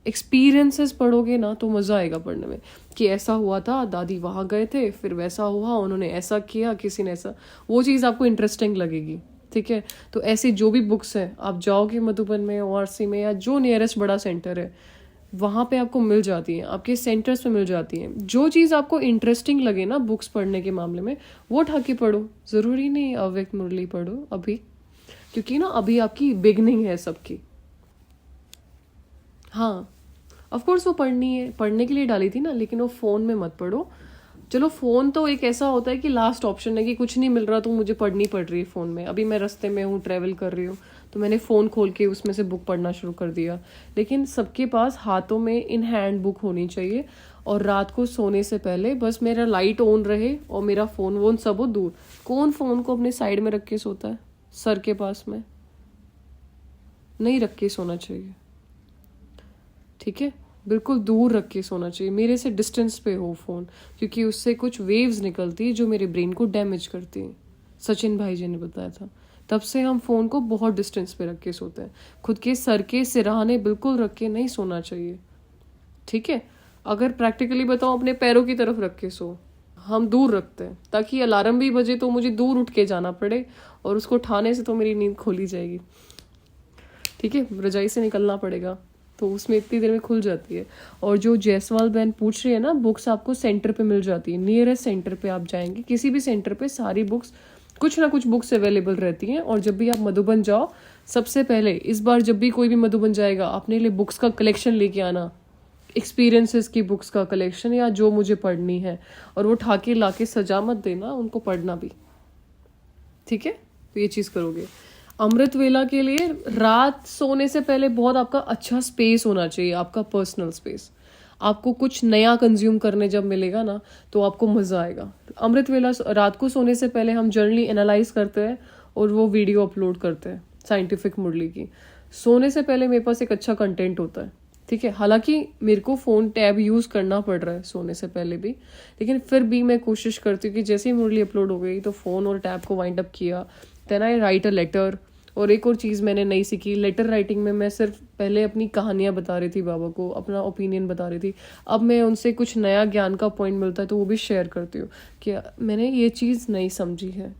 A: एक्सपीरियंसेस पढ़ोगे ना तो मज़ा आएगा पढ़ने में, कि ऐसा हुआ था, दादी वहाँ गए थे, फिर वैसा हुआ, उन्होंने ऐसा किया, किसी ने ऐसा, वो चीज़ आपको इंटरेस्टिंग लगेगी। ठीक है, तो ऐसी जो भी बुक्स हैं, आप जाओगे मधुबन में, ORC में, या जो नियरेस्ट बड़ा सेंटर है वहाँ पे आपको मिल जाती हैं, आपके सेंटर्स पे मिल जाती हैं। जो चीज़ आपको इंटरेस्टिंग लगे ना बुक्स पढ़ने के मामले में, वो उठा के पढ़ो। ज़रूरी नहीं अव्यक्त मुरली पढ़ो अभी, क्योंकि ना अभी आपकी बिगनिंग है सबकी। हाँ, ऑफ कोर्स वो पढ़ने के लिए डाली थी ना, लेकिन वो फ़ोन में मत पढ़ो। चलो फ़ोन तो एक ऐसा होता है कि लास्ट ऑप्शन है कि कुछ नहीं मिल रहा तो मुझे पढ़नी पड़ रही है फ़ोन में। अभी मैं रास्ते में हूँ, ट्रैवल कर रही हूँ, तो मैंने फ़ोन खोल के उसमें से बुक पढ़ना शुरू कर दिया। लेकिन सबके पास हाथों में इन हैंड बुक होनी चाहिए, और रात को सोने से पहले बस मेरा लाइट ऑन रहे और मेरा फ़ोन वोन सब हो दूर। कौन फ़ोन को अपने साइड में रख के सोता है? सर के पास में नहीं रख के सोना चाहिए, ठीक है? बिल्कुल दूर रख के सोना चाहिए, मेरे से डिस्टेंस पे हो फ़ोन, क्योंकि उससे कुछ वेव्स निकलती है जो मेरे ब्रेन को डैमेज करती हैं। सचिन भाई जी ने बताया था। तब से हम फ़ोन को बहुत डिस्टेंस पे रख के सोते हैं। खुद के सर के सिरहाने बिल्कुल रख के नहीं सोना चाहिए, ठीक है? अगर प्रैक्टिकली बताओ, अपने पैरों की तरफ रख के सो। हम दूर रखते हैं ताकि अलार्म भी बजे तो मुझे दूर उठ के जाना पड़े, और उसको उठाने से तो मेरी नींद खोली जाएगी, ठीक है? रजाई से निकलना पड़ेगा, तो उसमें इतनी देर में खुल जाती है। और जो जायसवाल बहन पूछ रही है ना, बुक्स आपको सेंटर पे मिल जाती है। नियरेस्ट सेंटर पे आप जाएंगे, किसी भी सेंटर पे सारी बुक्स, कुछ ना कुछ बुक्स अवेलेबल रहती हैं। और जब भी आप मधुबन जाओ, सबसे पहले इस बार जब भी कोई भी मधुबन जाएगा, अपने लिए बुक्स का कलेक्शन लेके आना, एक्सपीरियंसेस की बुक्स का कलेक्शन, या जो मुझे पढ़नी है, और वो उठा के ला के सजा मत देना, उनको पढ़ना भी, ठीक है? तो ये चीज़ करोगे। अमृत वेला के लिए रात सोने से पहले बहुत आपका अच्छा स्पेस होना चाहिए, आपका पर्सनल स्पेस। आपको कुछ नया कंज्यूम करने जब मिलेगा ना, तो आपको मज़ा आएगा। अमृत वेला रात को सोने से पहले हम जर्नली एनालाइज करते हैं और वो वीडियो अपलोड करते हैं, साइंटिफिक मुरली की। सोने से पहले मेरे पास एक अच्छा कंटेंट होता है, ठीक है? हालांकि मेरे को फ़ोन टैब यूज़ करना पड़ रहा है सोने से पहले भी, लेकिन फिर भी मैं कोशिश करती हूँ कि जैसे ही मुरली अपलोड हो गई तो फ़ोन और टैब को वाइंड अप किया, then I write a letter. और एक और चीज़ मैंने नई सीखी, लेटर राइटिंग में मैं सिर्फ पहले अपनी कहानियाँ बता रही थी बाबा को, अपना ओपिनियन बता रही थी। अब मैं उनसे कुछ नया ज्ञान का पॉइंट मिलता है तो वो भी शेयर करती हूँ कि मैंने ये चीज़ नहीं समझी है,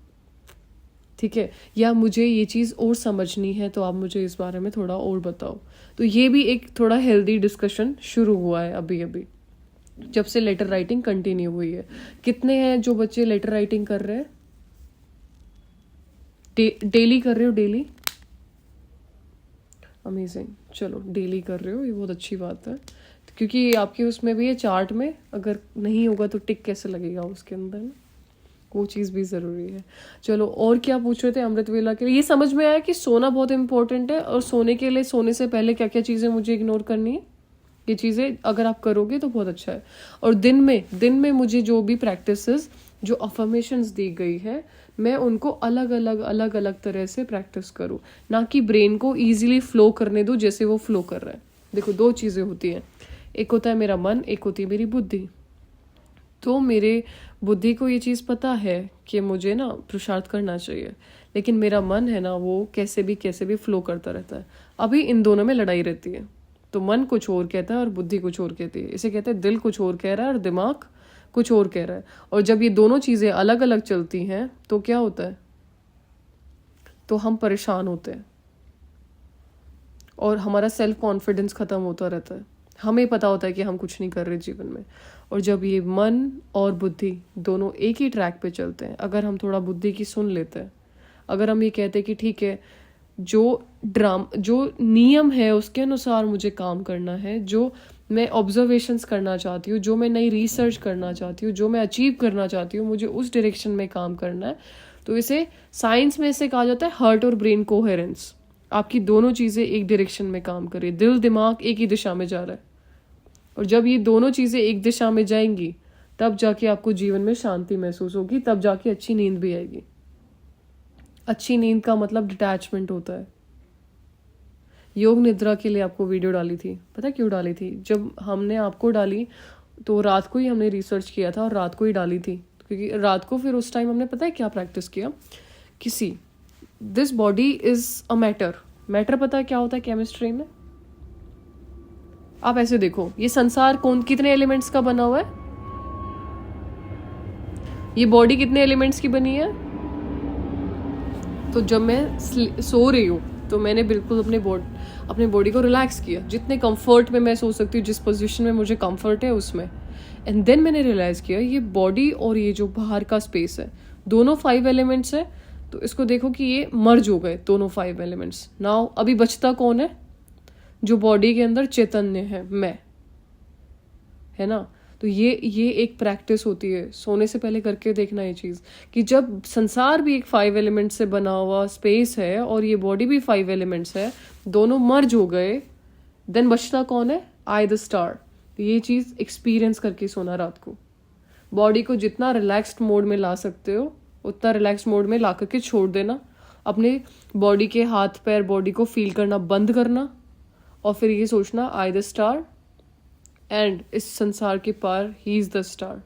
A: ठीक है? या मुझे ये चीज़ और समझनी है, तो आप मुझे इस बारे में थोड़ा और बताओ। तो ये भी एक थोड़ा हेल्दी डिस्कशन शुरू हुआ है अभी अभी, जब से लेटर राइटिंग कंटिन्यू हुई है। कितने हैं जो बच्चे लेटर राइटिंग कर रहे हैं? डेली कर रहे हो? डेली? अमेजिंग, चलो डेली कर रहे हो, ये बहुत अच्छी बात है। क्योंकि आपके उसमें भी है चार्ट में, अगर नहीं होगा तो टिक कैसे लगेगा उसके अंदर ना, वो चीज़ भी ज़रूरी है। चलो, और क्या पूछ रहे थे अमृत वेला के लिए? ये समझ में आया कि सोना बहुत इंपॉर्टेंट है, और सोने के लिए सोने से पहले क्या क्या चीज़ें मुझे इग्नोर करनी है, ये चीज़ें अगर आप करोगे तो बहुत अच्छा है। और दिन में मुझे जो भी प्रैक्टिसेस, जो अफर्मेशंस दी गई है, मैं उनको अलग अलग तरह से प्रैक्टिस करूँ, ना कि ब्रेन को ईजिली फ्लो करने दूँ जैसे वो फ्लो कर रहा है। देखो, दो चीज़ें होती हैं, एक होता है मेरा मन, एक होती है मेरी बुद्धि। तो मेरे बुद्धि को ये चीज़ पता है कि मुझे ना पुरुषार्थ करना चाहिए, लेकिन मेरा मन है ना, वो कैसे भी फ्लो करता रहता है। अभी इन दोनों में लड़ाई रहती है। तो मन कुछ और कहता है और बुद्धि कुछ और कहती है। इसे कहते हैं दिल कुछ और कह रहा है और दिमाग कुछ और कह रहा है। और जब ये दोनों चीज़ें अलग अलग चलती हैं तो क्या होता है? तो हम परेशान होते हैं और हमारा सेल्फ कॉन्फिडेंस ख़त्म होता रहता है। हमें पता होता है कि हम कुछ नहीं कर रहे जीवन में। और जब ये मन और बुद्धि दोनों एक ही ट्रैक पे चलते हैं, अगर हम थोड़ा बुद्धि की सुन लेते हैं, अगर हम ये कहते हैं कि ठीक है, जो नियम है उसके अनुसार मुझे काम करना है, जो मैं ऑब्जर्वेशंस करना चाहती हूँ, जो मैं नई रिसर्च करना चाहती हूँ, जो मैं अचीव करना चाहती हूँ, मुझे उस डायरेक्शन में काम करना है। तो इसे साइंस में इसे कहा जाता है हार्ट और ब्रेन कोहेरेंस। आपकी दोनों चीज़ें एक डायरेक्शन में काम करें, दिल दिमाग एक ही दिशा में जा रहा है। और जब ये दोनों चीज़ें एक दिशा में जाएंगी, तब जाके आपको जीवन में शांति महसूस होगी, तब जाके अच्छी नींद भी आएगी। अच्छी नींद का मतलब डिटैचमेंट होता है। योग निद्रा के लिए आपको वीडियो डाली थी, पता क्यों डाली थी? जब हमने आपको डाली तो रात को ही हमने रिसर्च किया था और रात को ही डाली थी, क्योंकि रात को फिर उस टाइम हमने पता है क्या प्रैक्टिस किया, this body is a matter पता है क्या होता है केमिस्ट्री में? आप ऐसे देखो, ये संसार कितने एलिमेंट्स का बना हुआ है? ये बॉडी कितने एलिमेंट्स की बनी है? तो जब मैं सो रही हूँ तो मैंने बिल्कुल अपने बॉडी को रिलैक्स किया, जितने कंफर्ट में मैं सो सकती हूँ, जिस पोजीशन में मुझे कंफर्ट है उसमें। एंड देन मैंने रियलाइज़ किया ये बॉडी और ये जो बाहर का स्पेस है, दोनों 5 एलिमेंट्स है, तो इसको देखो कि ये मर्ज हो गए दोनों 5 एलिमेंट्स। नाउ अभी बचता कौन है? जो बॉडी के अंदर चैतन्य है, मैं, है ना। तो ये एक प्रैक्टिस होती है, सोने से पहले करके देखना ये चीज़, कि जब संसार भी एक 5 एलिमेंट से बना हुआ स्पेस है और ये बॉडी भी 5 एलिमेंट्स है, दोनों मर्ज हो गए, देन बचता कौन है? I the star. तो ये चीज़ एक्सपीरियंस करके सोना रात को। बॉडी को जितना रिलैक्स्ड मोड में ला सकते हो उतना रिलैक्स्ड मोड में ला करके छोड़ देना। अपने बॉडी के हाथ पैर बॉडी को फील करना बंद करना, और फिर ये सोचना आई द स्टार, एंड इस संसार के पार ही इज द स्टार।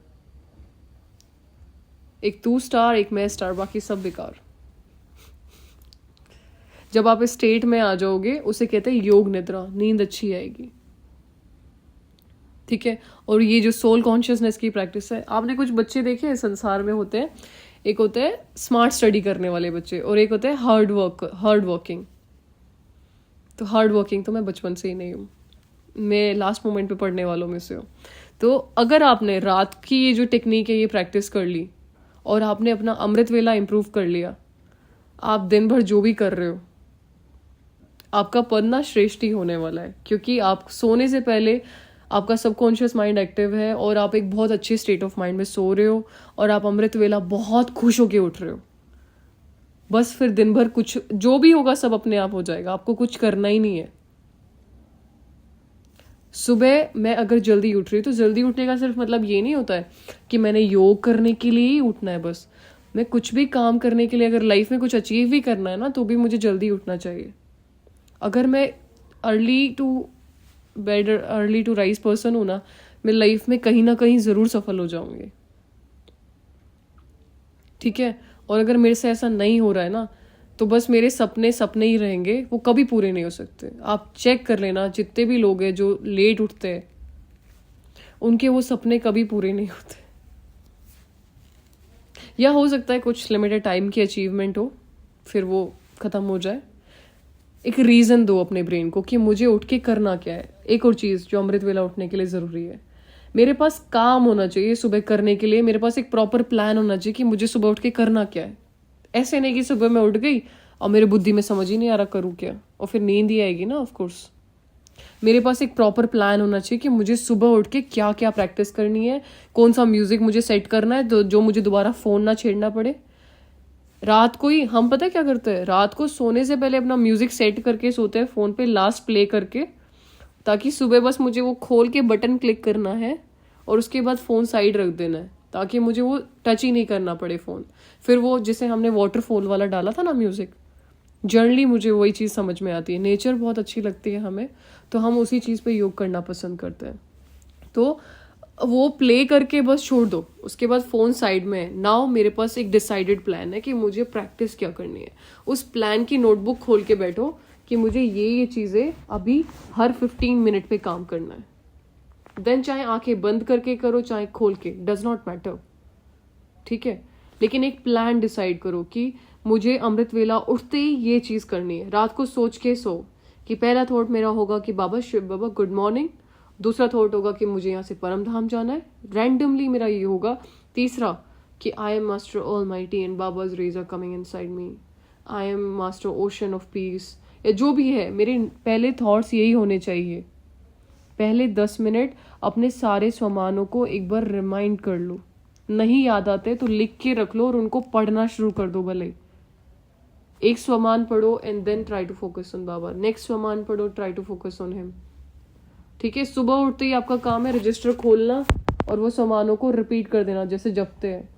A: एक तू स्टार, एक मैं स्टार, बाकी सब बेकार। जब आप इस स्टेट में आ जाओगे उसे कहते हैं योग निद्रा, नींद अच्छी आएगी, ठीक है। और ये जो सोल कॉन्शियसनेस की प्रैक्टिस है, आपने कुछ बच्चे देखे हैं संसार में होते हैं, एक होते हैं स्मार्ट स्टडी करने वाले बच्चे और एक होते हैं हार्ड वर्किंग। तो हार्ड वर्किंग तो मैं बचपन से ही नहीं हूँ, मैं लास्ट मोमेंट पे पढ़ने वालों में से हूँ। तो अगर आपने रात की ये जो टेक्निक है ये प्रैक्टिस कर ली और आपने अपना अमृत वेला इम्प्रूव कर लिया, आप दिन भर जो भी कर रहे हो आपका पद ना श्रेष्ठ ही होने वाला है, क्योंकि आप सोने से पहले आपका सबकॉन्शियस माइंड एक्टिव है और आप एक बहुत अच्छे स्टेट ऑफ माइंड में सो रहे हो और आप अमृत वेला बहुत खुश होके उठ रहे हो। बस फिर दिन भर कुछ जो भी होगा सब अपने आप हो जाएगा, आपको कुछ करना ही नहीं है। सुबह मैं अगर जल्दी उठ रही हूँ तो जल्दी उठने का सिर्फ मतलब ये नहीं होता है कि मैंने योग करने के लिए ही उठना है। बस मैं कुछ भी काम करने के लिए, अगर लाइफ में कुछ अचीव भी करना है ना, तो भी मुझे जल्दी उठना चाहिए। अगर मैं अर्ली टू राइज पर्सन हूँ ना, मैं लाइफ में कहीं ना कहीं ज़रूर सफल हो जाऊंगी, ठीक है। और अगर मेरे से ऐसा नहीं हो रहा है ना, तो बस मेरे सपने सपने ही रहेंगे, वो कभी पूरे नहीं हो सकते। आप चेक कर लेना, जितने भी लोग हैं जो लेट उठते हैं उनके वो सपने कभी पूरे नहीं होते। या हो सकता है कुछ लिमिटेड टाइम की अचीवमेंट हो, फिर वो ख़त्म हो जाए। एक रीज़न दो अपने ब्रेन को कि मुझे उठ के करना क्या है। एक और चीज़ जो अमृत वेला उठने के लिए ज़रूरी है, मेरे पास काम होना चाहिए सुबह करने के लिए, मेरे पास एक प्रॉपर प्लान होना चाहिए कि मुझे सुबह उठ के करना क्या है। ऐसे नहीं कि सुबह मैं उठ गई और मेरे बुद्धि में समझ ही नहीं आ रहा करूँ क्या, और फिर नींद ही आएगी ना, ऑफ कोर्स। मेरे पास एक प्रॉपर प्लान होना चाहिए कि मुझे सुबह उठ के क्या क्या प्रैक्टिस करनी है, कौन सा म्यूजिक मुझे सेट करना है तो जो मुझे दोबारा फ़ोन ना छेड़ना पड़े। रात को ही हम पता है क्या करते हैं, रात को सोने से पहले अपना म्यूजिक सेट करके सोते हैं फ़ोन पे लास्ट प्ले करके, ताकि सुबह बस मुझे वो खोल के बटन क्लिक करना है और उसके बाद फ़ोन साइड रख देना है, ताकि मुझे वो टच ही नहीं करना पड़े फ़ोन। फिर वो जिसे हमने वाटरफॉल वाला डाला था ना म्यूज़िक, जनरली मुझे वही चीज़ समझ में आती है। नेचर बहुत अच्छी लगती है हमें, तो हम उसी चीज़ पे योग करना पसंद करते हैं। तो वो प्ले करके बस छोड़ दो, उसके बाद फ़ोन साइड में है। नाउ मेरे पास एक डिसाइडेड प्लान है कि मुझे प्रैक्टिस क्या करनी है। उस प्लान की नोटबुक खोल के बैठो कि मुझे ये चीज़ें अभी हर 15 मिनट पे काम करना है। देन चाहे आंखें बंद करके करो चाहे खोल के, डज नॉट मैटर, ठीक है। लेकिन एक प्लान डिसाइड करो कि मुझे अमृत वेला उठते ही ये चीज़ करनी है। रात को सोच के सो कि पहला थॉट मेरा होगा कि बाबा शिव बाबा गुड मॉर्निंग, दूसरा थॉट होगा कि मुझे यहाँ से परम धाम जाना है, रैंडमली मेरा ये होगा। तीसरा कि I am master almighty and Baba's rays are coming inside me, I am master ocean of peace, या जो भी है मेरे पहले थॉट्स यही होने चाहिए। पहले 10 मिनट अपने सारे स्वमानों को एक बार रिमाइंड कर लो, नहीं याद आते तो लिख के रख लो और उनको पढ़ना शुरू कर दो। भले एक स्वमान पढ़ो and then try to focus on Baba, next स्वमान पढ़ो, try to focus on him, ठीक है। सुबह उठते ही आपका काम है रजिस्टर खोलना और वो स्वमानों को रिपीट कर देना जैसे जपते हैं,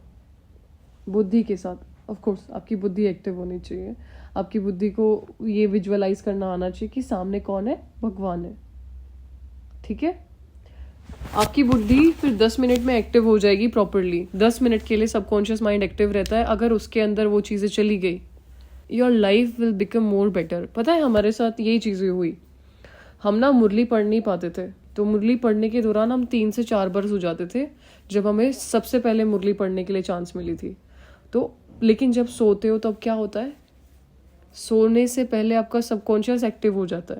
A: बुद्धि के साथ। ऑफ कोर्स आपकी बुद्धि एक्टिव होनी चाहिए, आपकी बुद्धि को ये विजुअलाइज करना आना चाहिए कि सामने कौन है, भगवान है, ठीक है। आपकी बुद्धि फिर 10 मिनट में एक्टिव हो जाएगी प्रॉपरली। 10 मिनट के लिए सबकॉन्शियस माइंड एक्टिव रहता है। अगर उसके अंदर वो चीज़ें चली गई, your life will become more better. पता है हमारे साथ यही चीज़ें हुई। हम ना मुरली पढ़ नहीं पाते थे, तो मुरली पढ़ने के दौरान हम 3 से 4 बार सो जाते थे, जब हमें सबसे पहले मुरली पढ़ने के लिए चांस मिली थी। तो लेकिन जब सोते हो तब क्या होता है, सोने से पहले आपका सबकॉन्शियस एक्टिव हो जाता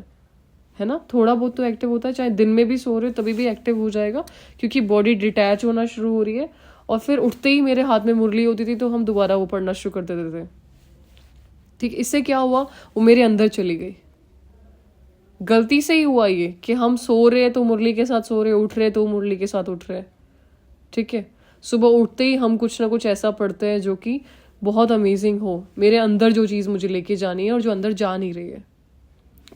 A: है ना। थोड़ा बहुत तो एक्टिव होता है, चाहे दिन में भी सो रहे हो तभी भी एक्टिव हो जाएगा, क्योंकि बॉडी डिटैच होना शुरू हो रही है। और फिर उठते ही मेरे हाथ में मुरली होती थी तो हम दोबारा वो पढ़ना शुरू कर देते थे। ठीक, इससे क्या हुआ, वो मेरे अंदर चली गई। गलती से ही हुआ ये कि हम सो रहे हैं तो मुरली के साथ सो रहे, उठ रहे तो मुरली के साथ उठ रहे। ठीक है, सुबह उठते ही हम कुछ ना कुछ ऐसा पढ़ते हैं जो कि बहुत अमेजिंग हो, मेरे अंदर जो चीज़ मुझे लेके जानी है और जो अंदर जा नहीं रही है।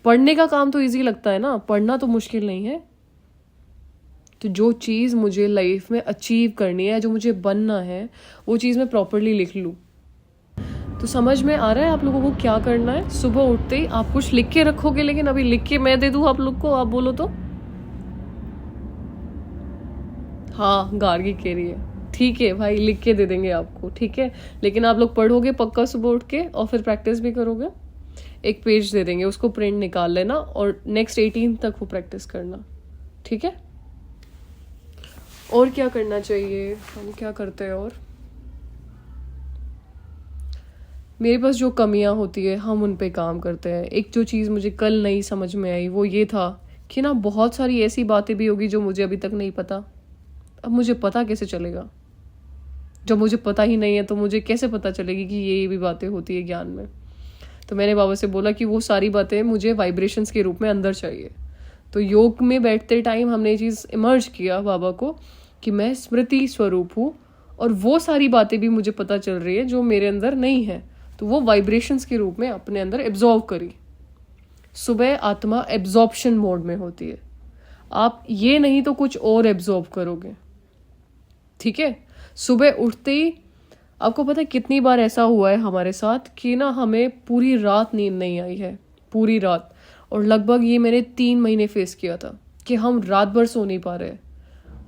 A: पढ़ने का काम तो इजी लगता है ना, पढ़ना तो मुश्किल नहीं है। तो जो चीज़ मुझे लाइफ में अचीव करनी है, जो मुझे बनना है, वो चीज़ मैं प्रॉपरली लिख लूँ। तो समझ में आ रहा है आप लोगों को क्या करना है? सुबह उठते ही आप कुछ लिख के रखोगे, लेकिन अभी लिख के मैं दे दूँ आप लोग को, आप बोलो तो? हाँ, गार्गी कह रही है, ठीक है भाई, लिख के दे देंगे आपको, ठीक है। लेकिन आप लोग पढ़ोगे पक्का सुबह उठ के, और फिर प्रैक्टिस भी करोगे। एक पेज दे देंगे, उसको प्रिंट निकाल लेना और नेक्स्ट 18 तक वो प्रैक्टिस करना, ठीक है। और क्या करना चाहिए, हम क्या करते हैं? और मेरे पास जो कमियां होती है हम उन पे काम करते हैं। एक जो चीज़ मुझे कल नहीं समझ में आई वो ये था कि ना बहुत सारी ऐसी बातें भी होगी जो मुझे अभी तक नहीं पता। अब मुझे पता कैसे चलेगा? जब मुझे पता ही नहीं है तो मुझे कैसे पता चलेगी कि ये भी बातें होती है ज्ञान में? तो मैंने बाबा से बोला कि वो सारी बातें मुझे वाइब्रेशंस के रूप में अंदर चाहिए। तो योग में बैठते टाइम हमने ये चीज़ इमर्ज किया बाबा को कि मैं स्मृति स्वरूप हूँ, और वो सारी बातें भी मुझे पता चल रही है जो मेरे अंदर नहीं है, तो वो वाइब्रेशंस के रूप में अपने अंदर एब्जॉर्व करी। सुबह आत्मा एब्जॉर्प्शन मोड में होती है, आप ये नहीं तो कुछ और एब्जॉर्ब करोगे, ठीक है। सुबह उठते ही आपको पता है कितनी बार ऐसा हुआ है हमारे साथ कि ना हमें पूरी रात नींद नहीं आई है, पूरी रात। और लगभग ये मैंने 3 महीने फेस किया था कि हम रात भर सो नहीं पा रहे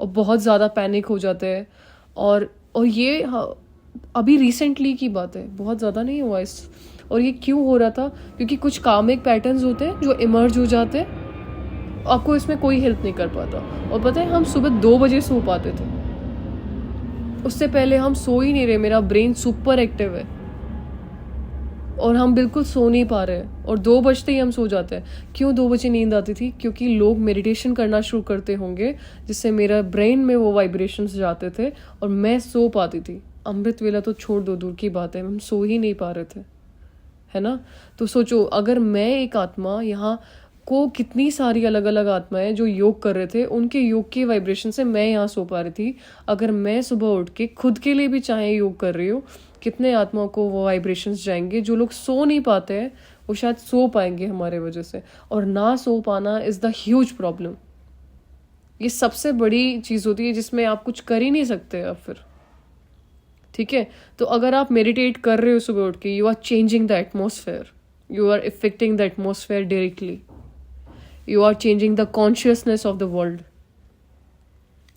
A: और बहुत ज़्यादा पैनिक हो जाते हैं। और ये अभी रिसेंटली की बात है, बहुत ज़्यादा नहीं हुआ इस। और ये क्यों हो रहा था? क्योंकि कुछ कामिक पैटर्न्स होते हैं जो इमर्ज हो जाते हैं, आपको इसमें कोई हेल्प नहीं कर पाता। और पता है हम सुबह 2 बजे सो पाते थे, उससे पहले हम सो ही नहीं रहे, मेरा ब्रेन सुपर एक्टिव है और हम बिल्कुल सो नहीं पा रहे हैं, और 2 बजते ही हम सो जाते हैं। क्यों 2 बजे नींद आती थी? क्योंकि लोग मेडिटेशन करना शुरू करते होंगे जिससे मेरा ब्रेन में वो वाइब्रेशंस जाते थे और मैं सो पाती थी। अमृत वेला तो छोड़ दो, दूर की बात है, हम सो ही नहीं पा रहे थे, है ना। तो सोचो, अगर मैं एक आत्मा, यहाँ को कितनी सारी अलग अलग आत्माएं जो योग कर रहे थे, उनके योग के वाइब्रेशन से मैं यहाँ सो पा रही थी। अगर मैं सुबह उठ के खुद के लिए भी चाहे योग कर रही हूँ, कितने आत्माओं को वो वाइब्रेशंस जाएंगे। जो लोग सो नहीं पाते हैं वो शायद सो पाएंगे हमारे वजह से। और ना सो पाना इज़ द ह्यूज प्रॉब्लम। ये सबसे बड़ी चीज़ होती है जिसमें आप कुछ कर ही नहीं सकते अब फिर, ठीक है। तो अगर आप मेडिटेट कर रहे हो सुबह उठ के, you are changing the atmosphere, you are affecting the atmosphere directly, you are changing the consciousness of the world.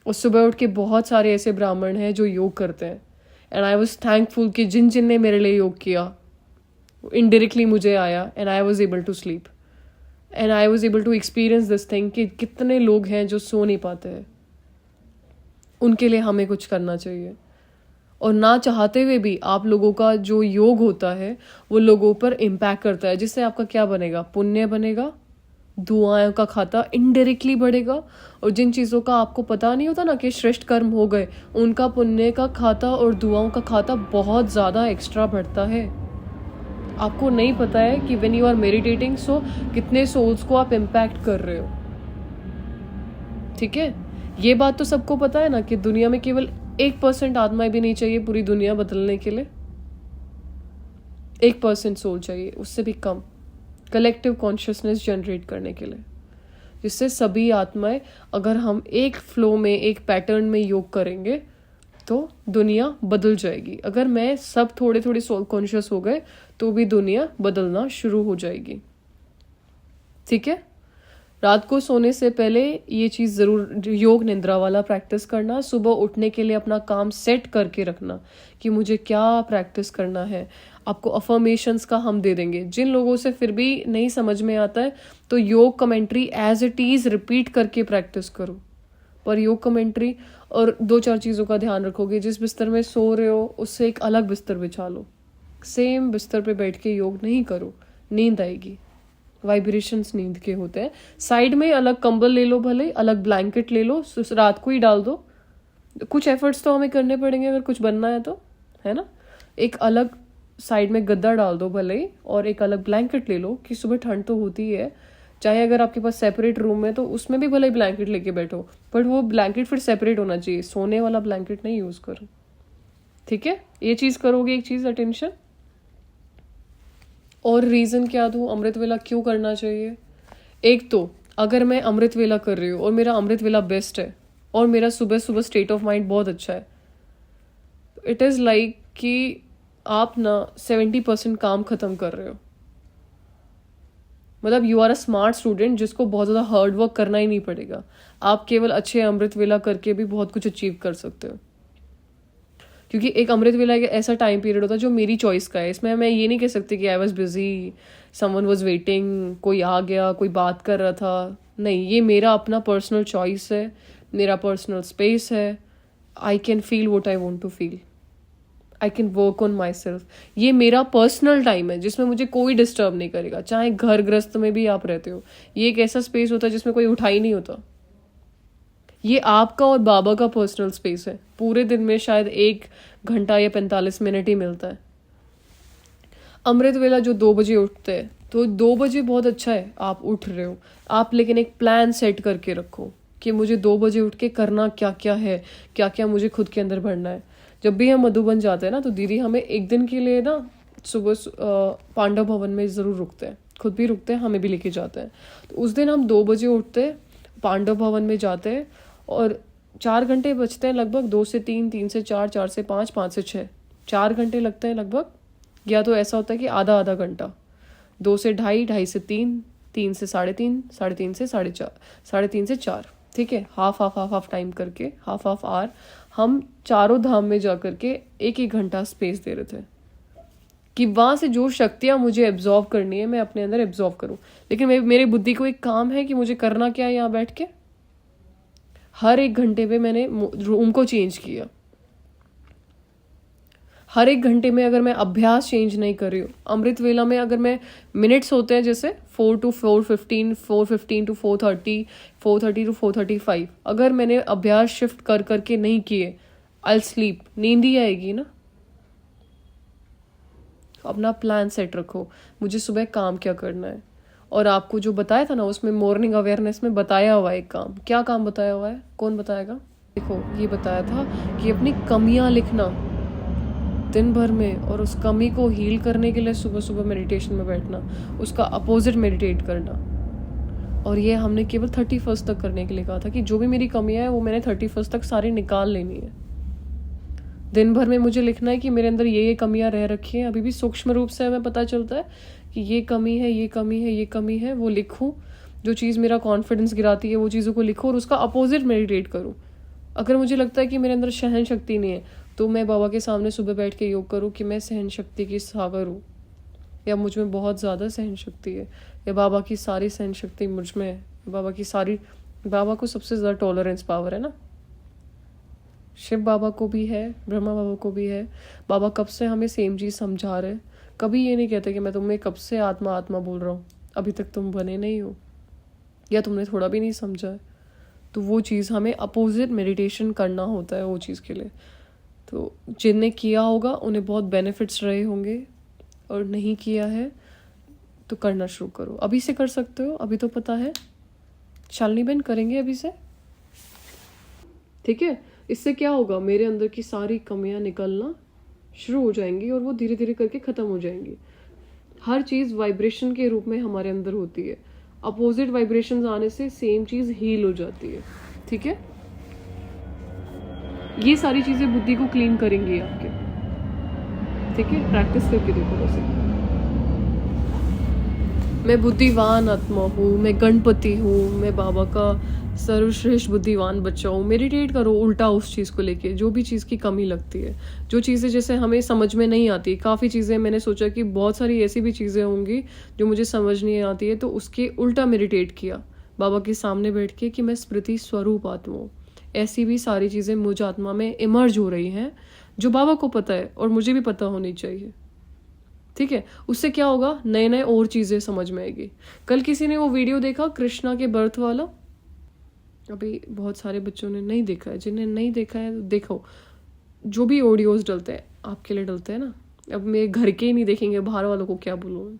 A: और सुबह उठ के बहुत सारे ऐसे ब्राह्मण हैं जो योग करते हैं, एंड आई वॉज थैंकफुल कि जिन जिन ने मेरे लिए योग किया इनडायरेक्टली मुझे आया, and I was able to sleep, and I was able to experience this thing कि कितने लोग हैं जो सो नहीं पाते हैं। उनके लिए हमें कुछ करना चाहिए। और ना चाहते हुए भी आप लोगों का जो योग होता है वो लोगों पर इम्पैक्ट करता है, जिससे आपका क्या बनेगा? पुण्य बनेगा, दुआओं का खाता इनडायरेक्टली बढ़ेगा। और जिन चीज़ों का आपको पता नहीं होता ना कि श्रेष्ठ कर्म हो गए, उनका पुण्य का खाता और दुआओं का खाता बहुत ज़्यादा एक्स्ट्रा बढ़ता है। आपको नहीं पता है कि व्हेन यू आर मेडिटेटिंग, सो कितने सोल्स को आप इम्पैक्ट कर रहे हो, ठीक है। ये बात तो सबको पता है ना कि दुनिया में केवल 1% आत्माएं भी नहीं चाहिए पूरी दुनिया बदलने के लिए। 1% सोल चाहिए, उससे भी कम, कलेक्टिव कॉन्शियसनेस जनरेट करने के लिए, जिससे सभी आत्माएं, अगर हम एक फ्लो में, एक पैटर्न में योग करेंगे तो दुनिया बदल जाएगी। अगर मैं सब थोड़े थोड़े सोल कॉन्शियस हो गए तो भी दुनिया बदलना शुरू हो जाएगी, ठीक है। रात को सोने से पहले ये चीज़ ज़रूर, योग निद्रा वाला प्रैक्टिस करना। सुबह उठने के लिए अपना काम सेट करके रखना कि मुझे क्या प्रैक्टिस करना है। आपको अफर्मेशंस का हम दे देंगे। जिन लोगों से फिर भी नहीं समझ में आता है तो yoga commentary as it is repeat करके प्रैक्टिस करो। पर योग कमेंट्री और 2-4 चीज़ों का ध्यान रखोगे। जिस बिस्तर में सो रहे हो उससे एक अलग बिस्तर बिछा लो, सेम बिस्तर पे बैठ के योग नहीं करो, नींद आएगी। वाइब्रेशंस नींद के होते हैं। साइड में अलग कंबल ले लो, भले अलग ब्लैंकेट ले लो, रात को ही डाल दो। कुछ एफर्ट्स तो हमें करने पड़ेंगे अगर कुछ बनना है तो, है ना। एक अलग साइड में गद्दा डाल दो भले ही, और एक अलग ब्लैंकेट ले लो कि सुबह ठंड तो होती है। चाहे अगर आपके पास सेपरेट रूम है तो उसमें भी भले ही ब्लैंकेट लेके बैठो, बट वो ब्लैंकेट फिर सेपरेट होना चाहिए, सोने वाला ब्लैंकेट नहीं यूज करो। ठीक है, ये चीज करोगे एक चीज अटेंशन। और रीजन क्या दूं अमृत वेला क्यों करना चाहिए? एक तो अगर मैं अमृत वेला कर रही हूँ और मेरा अमृत वेला बेस्ट है और मेरा सुबह सुबह स्टेट ऑफ माइंड बहुत अच्छा है, इट इज लाइक कि आप ना 70% काम खत्म कर रहे हो। मतलब you are a smart student जिसको बहुत ज़्यादा हार्ड वर्क करना ही नहीं पड़ेगा। आप केवल अच्छे अमृत वेला करके भी बहुत कुछ अचीव कर सकते हो। क्योंकि एक अमृत वेला एक ऐसा टाइम पीरियड होता है जो मेरी चॉइस का है। इसमें मैं ये नहीं कह सकती कि I was busy, someone was waiting, कोई आ गया, कोई बात कर रहा था। नहीं, ये मेरा अपना पर्सनल चॉइस है, मेरा पर्सनल स्पेस है। I can feel what I want to feel, I can work on myself. ये मेरा पर्सनल टाइम है जिसमें मुझे कोई डिस्टर्ब नहीं करेगा। चाहे घर ग्रस्त में भी आप रहते हो, ये एक ऐसा स्पेस होता है जिसमें कोई उठा ही नहीं होता। ये आपका और बाबा का पर्सनल स्पेस है। पूरे दिन में शायद 1 घंटा या 45 मिनट ही मिलता है। अमृत वेला जो 2 बजे उठते हैं, तो 2 बजे बहुत अच्छा है, आप उठ रहे हो आप, लेकिन एक प्लान सेट करके रखो कि मुझे 2 बजे उठ के करना क्या क्या है, क्या क्या मुझे खुद के अंदर भरना है। जब भी हम मधुबन जाते हैं ना, तो दीदी हमें एक दिन के लिए ना सुबह पांडव भवन में ज़रूर रुकते हैं, खुद भी रुकते हैं, हमें भी लेके जाते हैं। तो उस दिन हम 2 बजे उठते हैं, पांडव भवन में जाते हैं, और 4 घंटे बचते हैं लगभग, 2 से 3, 3 से 4, 4 से 5, 5 से 6, 4 घंटे लगते हैं लगभग। या तो ऐसा होता है कि आधा आधा घंटा, 2 से 2.5, 2.5 से 3, 3 से 3.5, 3.5 से 4.5, 3.5 से 4, ठीक है, हाफ टाइम करके, हाफ आवर हम चारों धाम में जा करके 1-1 घंटा स्पेस दे रहे थे कि वहां से जो शक्तियां मुझे एब्जॉर्व करनी है मैं अपने अंदर एब्जॉर्व करूं। लेकिन मेरी बुद्धि को एक काम है कि मुझे करना क्या है यहाँ बैठ के। हर 1 घंटे पे मैंने रूम को चेंज किया। हर 1 घंटे में अगर मैं अभ्यास चेंज नहीं कर रही हूँ, अमृत वेला में अगर मैं मिनट्स होते हैं जैसे 4 to 4:15, 4:15 to 4:30, 4:30 to 4:35, अगर मैंने अभ्यास शिफ्ट कर करके नहीं किए, आई स्लीप, नींद ही आएगी ना। अपना प्लान सेट रखो, मुझे सुबह काम क्या करना है। और आपको जो बताया था ना उसमें मॉर्निंग अवेयरनेस में बताया हुआ है एक काम। क्या काम बताया हुआ है, कौन बताएगा? देखो, ये बताया था कि अपनी कमियां लिखना दिन भर में, और उस कमी को हील करने के लिए सुबह सुबह मेडिटेशन में बैठना, उसका अपोजिट मेडिटेट करना। और ये हमने केवल 31st तक करने के लिए कहा था कि जो भी मेरी कमियां है वो मैंने 31st तक सारी निकाल लेनी है। दिन भर में मुझे लिखना है कि मेरे अंदर ये कमियां रह रखी हैं, अभी भी सूक्ष्म रूप से हमें पता चलता है कि ये कमी है, ये कमी है, ये कमी है, वो लिखूं। जो चीज़ मेरा कॉन्फिडेंस गिराती है वो चीज़ों को लिखूं और उसका अपोजिट मेडिटेट करूं। अगर मुझे लगता है कि मेरे अंदर सहन शक्ति नहीं है, तो मैं बाबा के सामने सुबह बैठ के योग करूं कि मैं सहन शक्ति की सागर हूँ, या मुझ में बहुत ज़्यादा सहन शक्ति है, या बाबा की सारी सहन शक्ति मुझ में है। बाबा को सबसे ज़्यादा टॉलरेंस पावर है ना, शिव बाबा को भी है, ब्रह्मा बाबा को भी है। बाबा कब से हमें सेम चीज़ समझा रहे हैं। कभी ये नहीं कहते कि मैं तुम्हें कब से आत्मा आत्मा बोल रहा हूँ, अभी तक तुम बने नहीं हो, या तुमने थोड़ा भी नहीं समझा है। तो वो चीज़ हमें अपोजिट मेडिटेशन करना होता है वो चीज़ के लिए। तो जिनने किया होगा उन्हें बहुत बेनिफिट्स रहे होंगे, और नहीं किया है तो करना शुरू करो। अभी से कर सकते हो, अभी तो पता है। शालिनी बहन करेंगे अभी से, ठीक है। इससे क्या होगा, मेरे अंदर की सारी कमियां निकलना शुरू हो जाएंगी और वो धीरे धीरे करके ख़त्म हो जाएंगी। हर चीज़ वाइब्रेशन के रूप में हमारे अंदर होती है। अपोजिट वाइब्रेशंस आने से सेम चीज़ हील हो जाती है, ठीक है। ये सारी चीज़ें बुद्धि को क्लीन करेंगी आपके, ठीक है। प्रैक्टिस करके देखो वैसे। मैं बुद्धिवान आत्मा हूँ, मैं गणपति हूँ, मैं बाबा का सर्वश्रेष्ठ बुद्धिवान बच्चा हूँ। मेडिटेट करो उल्टा उस चीज़ को लेके, जो भी चीज़ की कमी लगती है, जो चीज़ें जैसे हमें समझ में नहीं आती। काफ़ी चीज़ें मैंने सोचा कि बहुत सारी ऐसी भी चीज़ें होंगी जो मुझे समझ नहीं आती है, तो उसके उल्टा मेडिटेट किया बाबा के सामने बैठ के कि मैं स्मृति स्वरूप आत्मा हूँ। ऐसी भी सारी चीज़ें मुझ आत्मा में इमर्ज हो रही हैं जो बाबा को पता है और मुझे भी पता होनी चाहिए, ठीक है। उससे क्या होगा, नए नए और चीज़ें समझ में आएगी। कल किसी ने वो वीडियो देखा कृष्णा के बर्थ वाला, अभी बहुत सारे बच्चों ने नहीं देखा है। जिन्हें नहीं देखा है देखो, जो भी ऑडियोज डलते हैं आपके लिए डलते हैं ना, अब मेरे घर के ही नहीं देखेंगे, बाहर वालों को क्या बोलूँ मैं।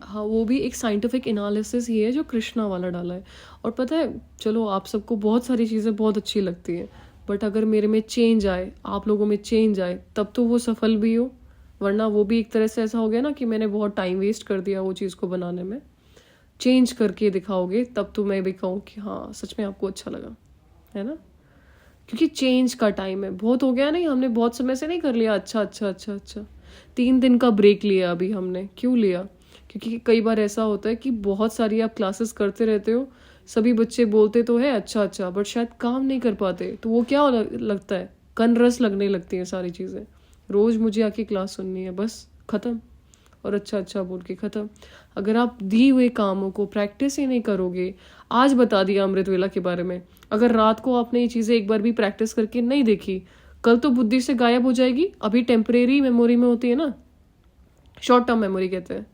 A: हाँ, वो भी एक साइंटिफिक एनालिसिस ही है जो कृष्णा वाला डाला है। और पता है, चलो आप सबको बहुत सारी चीज़ें बहुत अच्छी लगती हैं, बट अगर मेरे में चेंज आए, आप लोगों में चेंज आए, तब तो वो सफल भी हो। वरना वो भी एक तरह से ऐसा हो गया ना कि मैंने बहुत टाइम वेस्ट कर दिया वो चीज़ को बनाने में। चेंज करके दिखाओगे तब तो मैं भी कहूँ कि हाँ सच में आपको अच्छा लगा, है ना। क्योंकि चेंज का टाइम है, बहुत हो गया नहीं, हमने बहुत समय से नहीं कर लिया अच्छा अच्छा अच्छा अच्छा। 3 दिन का ब्रेक लिया अभी हमने, क्यों लिया? क्योंकि कई बार ऐसा होता है कि बहुत सारी आप क्लासेस करते रहते हो, सभी बच्चे बोलते तो है अच्छा अच्छा, बट शायद काम नहीं कर पाते, तो वो क्या लगता है, कनरस लगने लगती है सारी चीज़ें। रोज़ मुझे आके क्लास सुननी है, बस ख़त्म, और अच्छा अच्छा बोल के ख़त्म। अगर आप दी हुए कामों को प्रैक्टिस ही नहीं करोगे, आज बता दिया अमृत वेला के बारे में, अगर रात को आपने ये चीज़ें एक बार भी प्रैक्टिस करके नहीं देखी, कल तो बुद्धि से गायब हो जाएगी। अभी टेम्परेरी मेमोरी में होती है ना, शॉर्ट टर्म मेमोरी कहते हैं,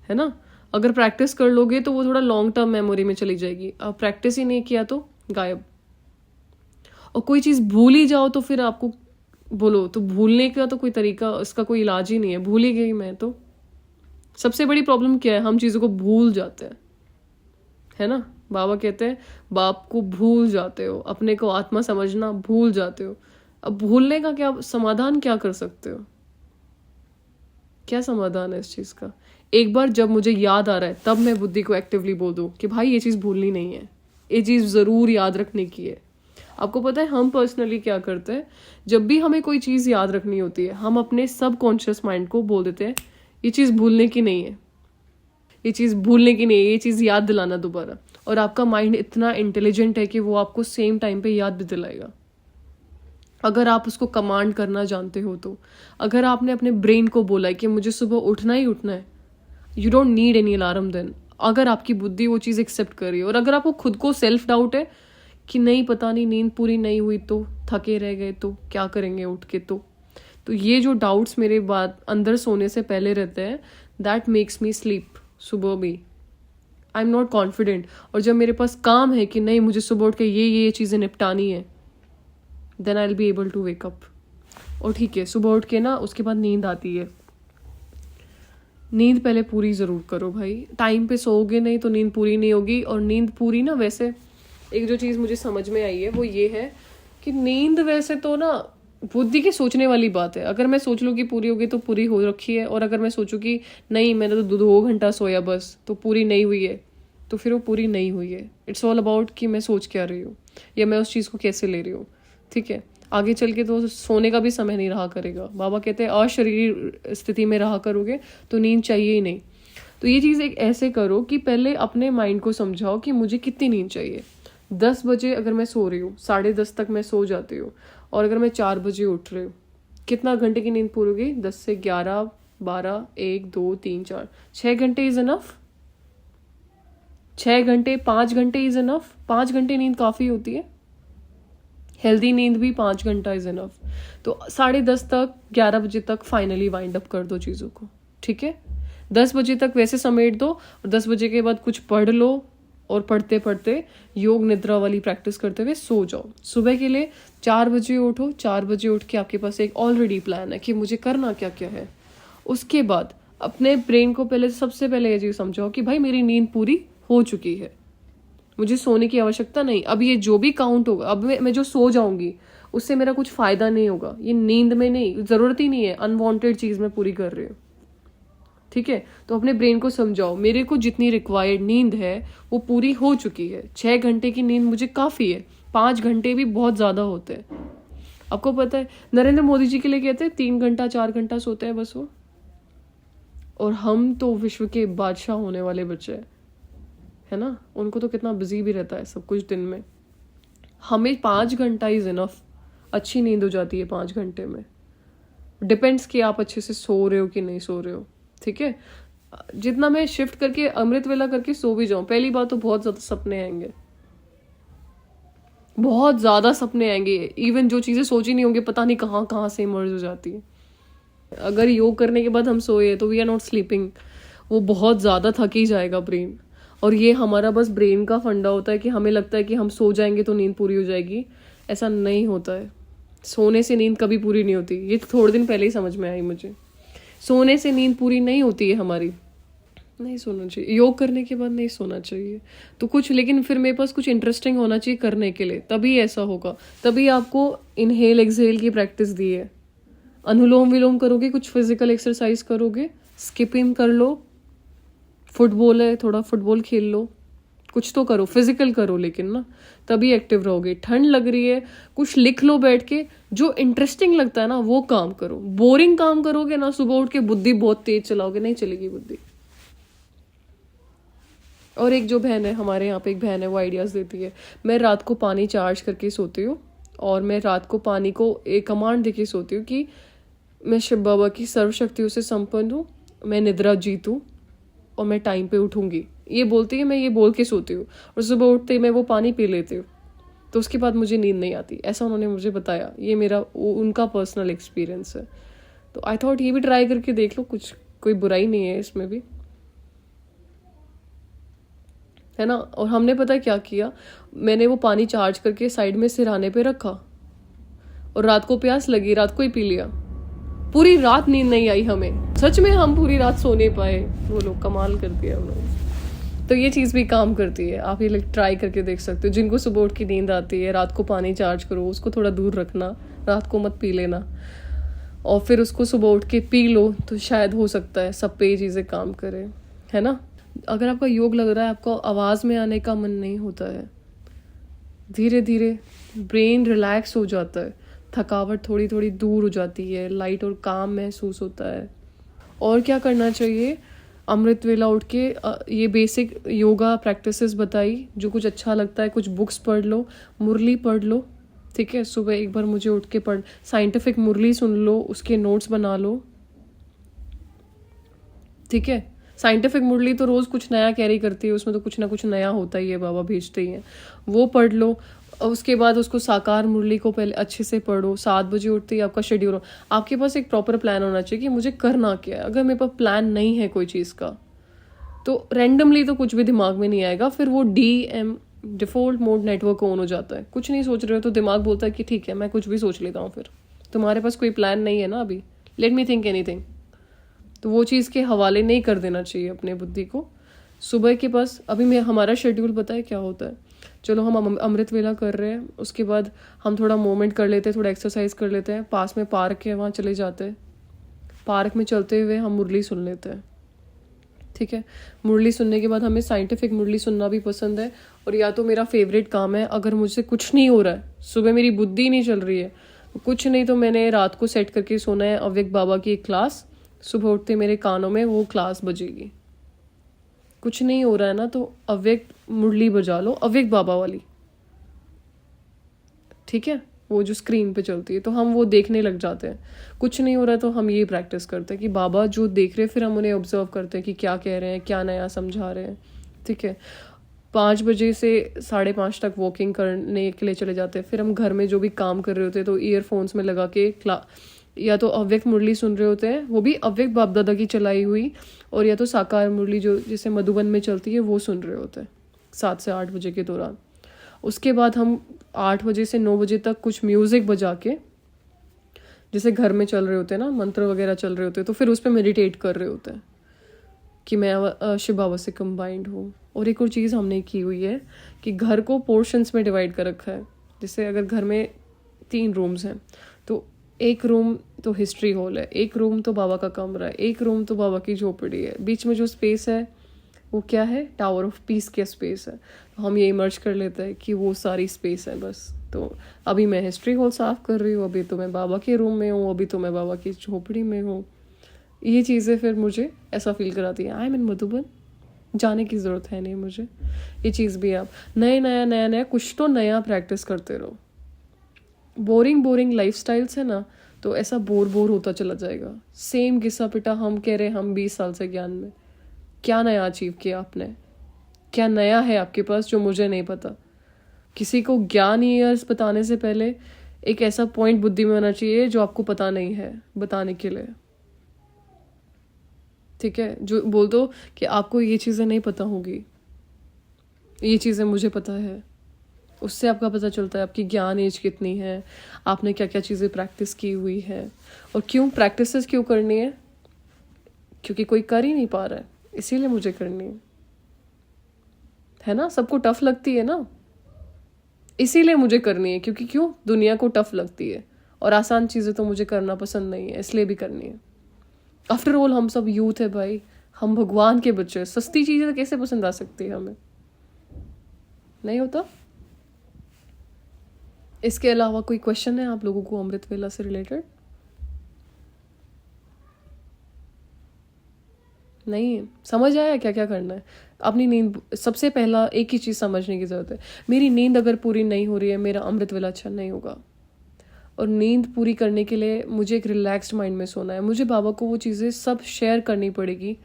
A: है ना। अगर प्रैक्टिस कर लोगे तो वो थोड़ा लॉन्ग टर्म मेमोरी में चली जाएगी। अब प्रैक्टिस ही नहीं किया तो गायब। और कोई चीज़ भूल ही जाओ तो फिर आपको बोलो, तो भूलने का तो कोई तरीका, इसका कोई इलाज ही नहीं है। भूल ही गई मैं तो। सबसे बड़ी प्रॉब्लम क्या है, हम चीज़ों को भूल जाते हैं, है ना। बाबा कहते हैं बाप को भूल जाते हो, अपने को आत्मा समझना भूल जाते हो। अब भूलने का क्या समाधान, क्या कर सकते हो? क्या समाधान है इस चीज़ का? एक बार जब मुझे याद आ रहा है तब मैं बुद्धि को एक्टिवली बोल दूं कि भाई ये चीज़ भूलनी नहीं है, ये चीज़ ज़रूर याद रखने की है। आपको पता है हम पर्सनली क्या करते हैं, जब भी हमें कोई चीज़ याद रखनी होती है, हम अपने सबकॉन्शियस माइंड को बोल देते हैं ये चीज़ भूलने की नहीं है, ये चीज़ भूलने की नहीं है, ये चीज़ याद दिलाना दोबारा। और आपका माइंड इतना इंटेलिजेंट है कि वो आपको सेम टाइम पे याद भी दिलाएगा, अगर आप उसको कमांड करना जानते हो तो। अगर आपने अपने ब्रेन को बोला है कि मुझे सुबह उठना ही उठना है, you don't need any alarm then. अगर आपकी बुद्धि वो चीज़ एक्सेप्ट कर रही है, और अगर आपको खुद को सेल्फ डाउट है कि नहीं पता नहीं नींद पूरी नहीं हुई तो, थके रह गए तो, क्या करेंगे उठ के, तो ये जो डाउट्स मेरे बाद अंदर सोने से पहले रहते हैं, दैट मेक्स मी स्लीप सुबह भी। आई एम नॉट कॉन्फिडेंट। और जब मेरे पास काम है कि नहीं मुझे सुबह उठ के ये चीज़ें निपटानी है, then I will be able to wake up. और ठीक है, सुबह उठ के ना उसके बाद नींद आती है, नींद पहले पूरी ज़रूर करो भाई। टाइम पे सोओगे नहीं तो नींद पूरी नहीं होगी। और नींद पूरी ना, वैसे एक जो चीज़ मुझे समझ में आई है वो ये है कि नींद वैसे तो ना बुद्धि की सोचने वाली बात है। अगर मैं सोच लूँ कि पूरी होगी तो पूरी हो रखी है, और अगर मैं सोचूँ कि नहीं मैंने तो 2 घंटा सोया बस तो पूरी नहीं हुई है, तो फिर वो पूरी नहीं हुई है। इट्स ऑल अबाउट कि मैं सोच क्या रही हूँ या मैं उस चीज़ को कैसे ले रही हूँ। ठीक है, आगे चल के तो सोने का भी समय नहीं रहा करेगा। बाबा कहते हैं अशरीरी स्थिति में रहा करोगे तो नींद चाहिए ही नहीं। तो ये चीज़ एक ऐसे करो कि पहले अपने माइंड को समझाओ कि मुझे कितनी नींद चाहिए। 10 बजे अगर मैं सो रही हूँ, 10:30 तक मैं सो जाती हूँ, और अगर मैं 4 बजे उठ रही हूँ, कितना घंटे की नींद पूरी होगी? 10 से 11, 12, 1, 2, 3, 4, 6 घंटे इज इनफ। 6 घंटे, 5 घंटे इज इनफ। 5 घंटे नींद काफ़ी होती है। हेल्दी नींद भी 5 घंटा इज इनफ। तो 10:30 तक, 11 बजे तक फाइनली वाइंड अप कर दो चीज़ों को। ठीक है, 10 बजे तक वैसे समेट दो, और 10 बजे के बाद कुछ पढ़ लो, और पढ़ते पढ़ते योग निद्रा वाली प्रैक्टिस करते हुए सो जाओ। सुबह के लिए 4 बजे उठो। 4 बजे उठ के आपके पास एक ऑलरेडी प्लान है कि मुझे करना क्या क्या है। उसके बाद अपने ब्रेन को पहले, सबसे पहले ये चीज़ समझाओ कि भाई मेरी नींद पूरी हो चुकी है, मुझे सोने की आवश्यकता नहीं। अब ये जो भी काउंट होगा, अब मैं जो सो जाऊंगी उससे मेरा कुछ फायदा नहीं होगा, ये नींद में नहीं, जरूरत ही नहीं है, अनवांटेड चीज़ मैं पूरी कर रही हूँ। ठीक है, तो अपने ब्रेन को समझाओ मेरे को जितनी रिक्वायर्ड नींद है वो पूरी हो चुकी है। 6 घंटे की नींद मुझे काफ़ी है, 5 घंटे भी बहुत ज़्यादा होते हैं। आपको पता है नरेंद्र मोदी जी के लिए कहते हैं 3 घंटा 4 घंटा सोते हैं बस वो, और हम तो विश्व के बादशाह होने वाले बच्चे हैं, है ना। उनको तो कितना बिजी भी रहता है सब कुछ दिन में। हमें 5 घंटा इज इनफ, अच्छी नींद हो जाती है 5 घंटे में। डिपेंड्स कि आप अच्छे से सो रहे हो कि नहीं सो रहे हो। ठीक है, जितना मैं शिफ्ट करके अमृत वेला करके सो भी जाऊं, पहली बात तो बहुत ज्यादा सपने आएंगे, बहुत ज्यादा सपने आएंगे। इवन जो चीजें सोची नहीं होंगी पता नहीं कहाँ कहाँ से इमर्ज हो जाती है। अगर योग करने के बाद हम सोए तो वी आर नॉट स्लीपिंग, वो बहुत ज्यादा थक ही जाएगा ब्रेन। और ये हमारा बस ब्रेन का फंडा होता है कि हमें लगता है कि हम सो जाएंगे तो नींद पूरी हो जाएगी। ऐसा नहीं होता है। सोने से नींद कभी पूरी नहीं होती, ये तो थोड़े दिन पहले ही समझ में आई मुझे। सोने से नींद पूरी नहीं होती है हमारी, नहीं सोना चाहिए, योग करने के बाद नहीं सोना चाहिए। तो कुछ, लेकिन फिर मेरे पास कुछ इंटरेस्टिंग होना चाहिए करने के लिए, तभी ऐसा होगा। तभी आपको इनहेल एक्सहेल की प्रैक्टिस दी है। अनुलोम विलोम करोगे, कुछ फिजिकल एक्सरसाइज करोगे, स्किपिंग कर लो, फुटबॉल है थोड़ा फुटबॉल खेल लो, कुछ तो करो, फिजिकल करो, लेकिन ना तभी एक्टिव रहोगे। ठंड लग रही है, कुछ लिख लो बैठ के, जो इंटरेस्टिंग लगता है ना वो काम करो। बोरिंग काम करोगे ना, सुबह उठ के बुद्धि बहुत तेज चलाओगे, नहीं चलेगी बुद्धि। और एक जो बहन है, हमारे यहाँ पे एक बहन है, वो आइडियाज देती है। मैं रात को पानी चार्ज करके सोती हूँ, और मैं रात को पानी को एक कमांड देके सोती हूँ कि मैं शिव बाबा की सर्वशक्तियों से संपन्न हूँ, मैं निद्रा जीतूँ और मैं टाइम पे उठूंगी। ये बोलती है, मैं ये बोल के सोती हूँ, और सुबह उठते ही मैं वो पानी पी लेती हूँ, तो उसके बाद मुझे नींद नहीं आती। ऐसा उन्होंने मुझे बताया, ये मेरा उनका पर्सनल एक्सपीरियंस है। तो आई थॉट ये भी ट्राई करके देख लो, कुछ कोई बुराई नहीं है इसमें भी, है ना। और हमने पता क्या किया, मैंने वो पानी चार्ज करके साइड में सिरहाने पे रखा, और रात को प्यास लगी, रात को ही पी लिया। पूरी रात नींद नहीं आई हमें, सच में हम पूरी रात सो नहीं पाए। वो लोग कमाल कर दिया उन्होंने। तो ये चीज़ भी काम करती है, आप ये ट्राई करके देख सकते हो। जिनको सुबह उठ की नींद आती है, रात को पानी चार्ज करो, उसको थोड़ा दूर रखना, रात को मत पी लेना, और फिर उसको सुबह उठ के पी लो, तो शायद हो सकता है सब पे ये चीज़ें काम करें, है ना। अगर आपका योग लग रहा है, आपको आवाज़ में आने का मन नहीं होता है, धीरे धीरे ब्रेन रिलैक्स हो जाता है, थकावट थोड़ी थोड़ी दूर हो जाती है, लाइट और काम महसूस होता है। और क्या करना चाहिए, अमृत वेला उठ के ये बेसिक योगा प्रैक्टिसेस बताई, जो कुछ अच्छा लगता है, कुछ बुक्स पढ़ लो, मुरली पढ़ लो, ठीक है। सुबह एक बार मुझे उठ के पढ़, साइंटिफिक मुरली सुन लो, उसके नोट्स बना लो, ठीक है। साइंटिफिक मुरली तो रोज़ कुछ नया कैरी करती है, उसमें तो कुछ ना कुछ नया होता ही है, बाबा भेजते ही हैं, वो पढ़ लो। और उसके बाद उसको साकार मुरली को पहले अच्छे से पढ़ो। 7 बजे उठते ही आपका शेड्यूल हो, आपके पास एक प्रॉपर प्लान होना चाहिए कि मुझे करना क्या है। अगर मेरे पास प्लान नहीं है कोई चीज़ का, तो रैंडमली तो कुछ भी दिमाग में नहीं आएगा, फिर वो डिफॉल्ट मोड नेटवर्क ऑन हो जाता है। कुछ नहीं सोच रहे हो तो दिमाग बोलता है कि ठीक है मैं कुछ भी सोच लेता हूँ, फिर तुम्हारे पास कोई प्लान नहीं है ना अभी, लेट मी थिंक एनीथिंग। तो वो चीज़ के हवाले नहीं कर देना चाहिए अपने बुद्धि को। सुबह के पास अभी मैं हमारा शेड्यूल पता है क्या होता है, चलो हम अमृत वेला कर रहे हैं, उसके बाद हम थोड़ा मूवमेंट कर लेते हैं, थोड़ा एक्सरसाइज कर लेते हैं, पास में पार्क है वहाँ चले जाते हैं, पार्क में चलते हुए हम मुरली सुन लेते हैं, ठीक है। मुरली सुनने के बाद हमें साइंटिफिक मुरली सुनना भी पसंद है। और या तो मेरा फेवरेट काम है, अगर मुझसे कुछ नहीं हो रहा है, सुबह मेरी बुद्धि नहीं चल रही है, कुछ नहीं, तो मैंने रात को सेट करके सोना है अव्यक्त बाबा की एक क्लास, सुबह उठते मेरे कानों में वो क्लास बजेगी। कुछ नहीं हो रहा है ना, तो अव्यक्त मुरली बजा लो, अव्यक्त बाबा वाली, ठीक है, वो जो स्क्रीन पे चलती है, तो हम वो देखने लग जाते हैं। कुछ नहीं हो रहा तो हम ये प्रैक्टिस करते हैं कि बाबा जो देख रहे हैं, फिर हम उन्हें ऑब्जर्व करते हैं कि क्या कह रहे हैं, क्या नया समझा रहे हैं, ठीक है। 5 बजे से 5:30 तक वॉकिंग करने के लिए चले जाते हैं। फिर हम घर में जो भी काम कर रहे होते हैं, तो ईयरफोन्स में लगा के या तो अव्यक्त मुरली सुन रहे होते हैं, वो भी अव्यक्त बाप दादा की चलाई हुई, और या तो साकार मुरली जो जिसे मधुबन में चलती है वो सुन रहे होते हैं 7 से 8 बजे के दौरान। उसके बाद हम 8 बजे से 9 बजे तक कुछ म्यूज़िक बजा के, जैसे घर में चल रहे होते हैं ना, मंत्र वगैरह चल रहे होते हैं, तो फिर उस पर मेडिटेट कर रहे होते हैं कि मैं शिव बाबा से कंबाइंड हूँ। और एक और चीज़ हमने की हुई है कि घर को पोर्शंस में डिवाइड कर रखा है। जैसे अगर घर में 3 रूम्स हैं, तो एक रूम तो हिस्ट्री हॉल है, एक रूम तो बाबा का कमरा है, एक रूम तो बाबा की झोपड़ी है, बीच में जो स्पेस है वो क्या है, टावर ऑफ पीस का स्पेस है। तो हम ये इमर्ज कर लेते हैं कि वो सारी स्पेस है बस। तो अभी मैं हिस्ट्री हॉल साफ कर रही हूँ, अभी तो मैं बाबा के रूम में हूँ, अभी तो मैं बाबा की झोपड़ी में हूँ। ये चीज़ें फिर मुझे ऐसा फील कराती हैं, आई एम इन मधुबन, जाने की ज़रूरत है नहीं मुझे। ये चीज़ भी आप नया कुछ तो नया प्रैक्टिस करते रहो। बोरिंग लाइफस्टाइल्स है ना, तो ऐसा बोर होता चला जाएगा। सेम घिसा पिटा हम कह रहे हैं हम 20 साल से ज्ञान में, क्या नया अचीव किया आपने, क्या नया है आपके पास जो मुझे नहीं पता। किसी को ज्ञान ईयर्स बताने से पहले एक ऐसा पॉइंट बुद्धि में होना चाहिए जो आपको पता नहीं है बताने के लिए, ठीक है। जो बोल दो कि आपको ये चीज़ें नहीं पता होगी, ये चीज़ें मुझे पता है, उससे आपका पता चलता है आपकी ज्ञान एज कितनी है, आपने क्या क्या चीज़ें प्रैक्टिस की हुई है, और क्यों प्रैक्टिसेस क्यों करनी है, क्योंकि कोई कर ही नहीं पा रहा है, इसीलिए मुझे करनी है ना। सबको टफ लगती है ना, इसीलिए मुझे करनी है, क्योंकि क्यों, दुनिया को टफ लगती है और आसान चीज़ें तो मुझे करना पसंद नहीं है, इसलिए भी करनी है। आफ्टर ऑल हम सब यूथ है भाई, हम भगवान के बच्चे, सस्ती चीज़ें तो कैसे पसंद आ सकती है हमें, नहीं होता। इसके अलावा कोई क्वेश्चन है आप लोगों को अमृत वेला से रिलेटेड? नहीं समझ आया क्या क्या करना है? अपनी नींद, सबसे पहला एक ही चीज़ समझने की ज़रूरत है, मेरी नींद अगर पूरी नहीं हो रही है, मेरा अमृत वेला अच्छा नहीं होगा। और नींद पूरी करने के लिए मुझे एक रिलैक्स्ड माइंड में सोना है, मुझे बाबा को वो चीज़ें सब शेयर करनी पड़ेगी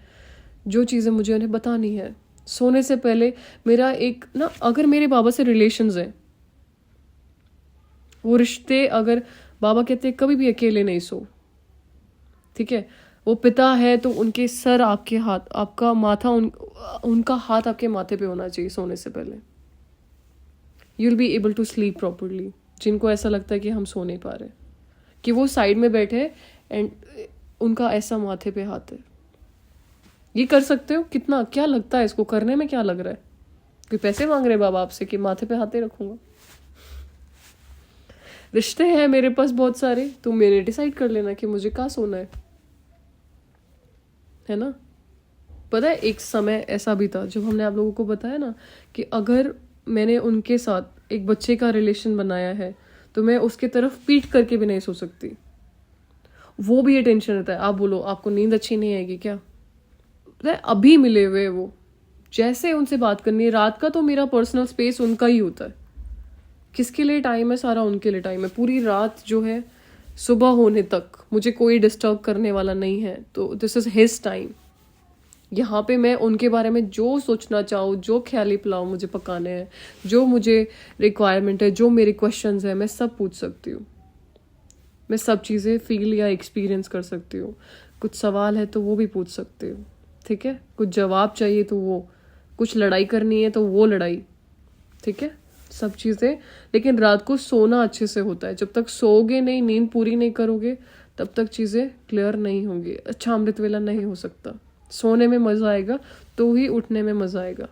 A: जो चीज़ें मुझे उन्हें बतानी है। सोने से पहले मेरा एक ना, अगर मेरे बाबा से रिलेशंस हैं, वो रिश्ते, अगर बाबा कहते हैं कभी भी अकेले नहीं सो, ठीक है, वो पिता है तो उनके सर आपके हाथ, आपका माथा उनका हाथ आपके माथे पे होना चाहिए सोने से पहले। You will be able to sleep properly. जिनको ऐसा लगता है कि हम सो नहीं पा रहे, कि वो साइड में बैठे एंड उनका ऐसा माथे पे हाथ है, ये कर सकते हो? कितना क्या लगता है इसको करने में, क्या लग रहा है? कोई पैसे मांग रहे बाबा आपसे कि माथे पे हाथे रखूंगा? रिश्ते हैं मेरे पास बहुत सारे, तुम मेरे डिसाइड कर लेना कि मुझे कहाँ सोना है ना। पता है एक समय ऐसा भी था जब हमने आप लोगों को बताया ना कि अगर मैंने उनके साथ एक बच्चे का रिलेशन बनाया है तो मैं उसके तरफ पीट करके भी नहीं सो सकती। वो भी ये टेंशन रहता है, आप बोलो आपको नींद अच्छी नहीं आएगी क्या? पता है अभी मिले हुए वो, जैसे उनसे बात करनी है, रात का तो मेरा पर्सनल स्पेस उनका ही होता है। किसके लिए टाइम है? सारा उनके लिए टाइम है। पूरी रात जो है सुबह होने तक मुझे कोई डिस्टर्ब करने वाला नहीं है, तो दिस इज हिज टाइम। यहाँ पे मैं उनके बारे में जो सोचना चाहूँ, जो ख्याली पुलाव मुझे पकाने हैं, जो मुझे रिक्वायरमेंट है, जो मेरे क्वेश्चंस हैं, मैं सब पूछ सकती हूँ। मैं सब चीज़ें फील या एक्सपीरियंस कर सकती हूँ। कुछ सवाल है तो वो भी पूछ सकती हूँ, ठीक है। कुछ जवाब चाहिए तो वो, कुछ लड़ाई करनी है तो वो लड़ाई, ठीक है, सब चीज़ें। लेकिन रात को सोना अच्छे से होता है, जब तक सोओगे नहीं, नींद पूरी नहीं करोगे, तब तक चीज़ें क्लियर नहीं होंगी, अच्छा अमृत वेला नहीं हो सकता। सोने में मज़ा आएगा तो ही उठने में मज़ा आएगा।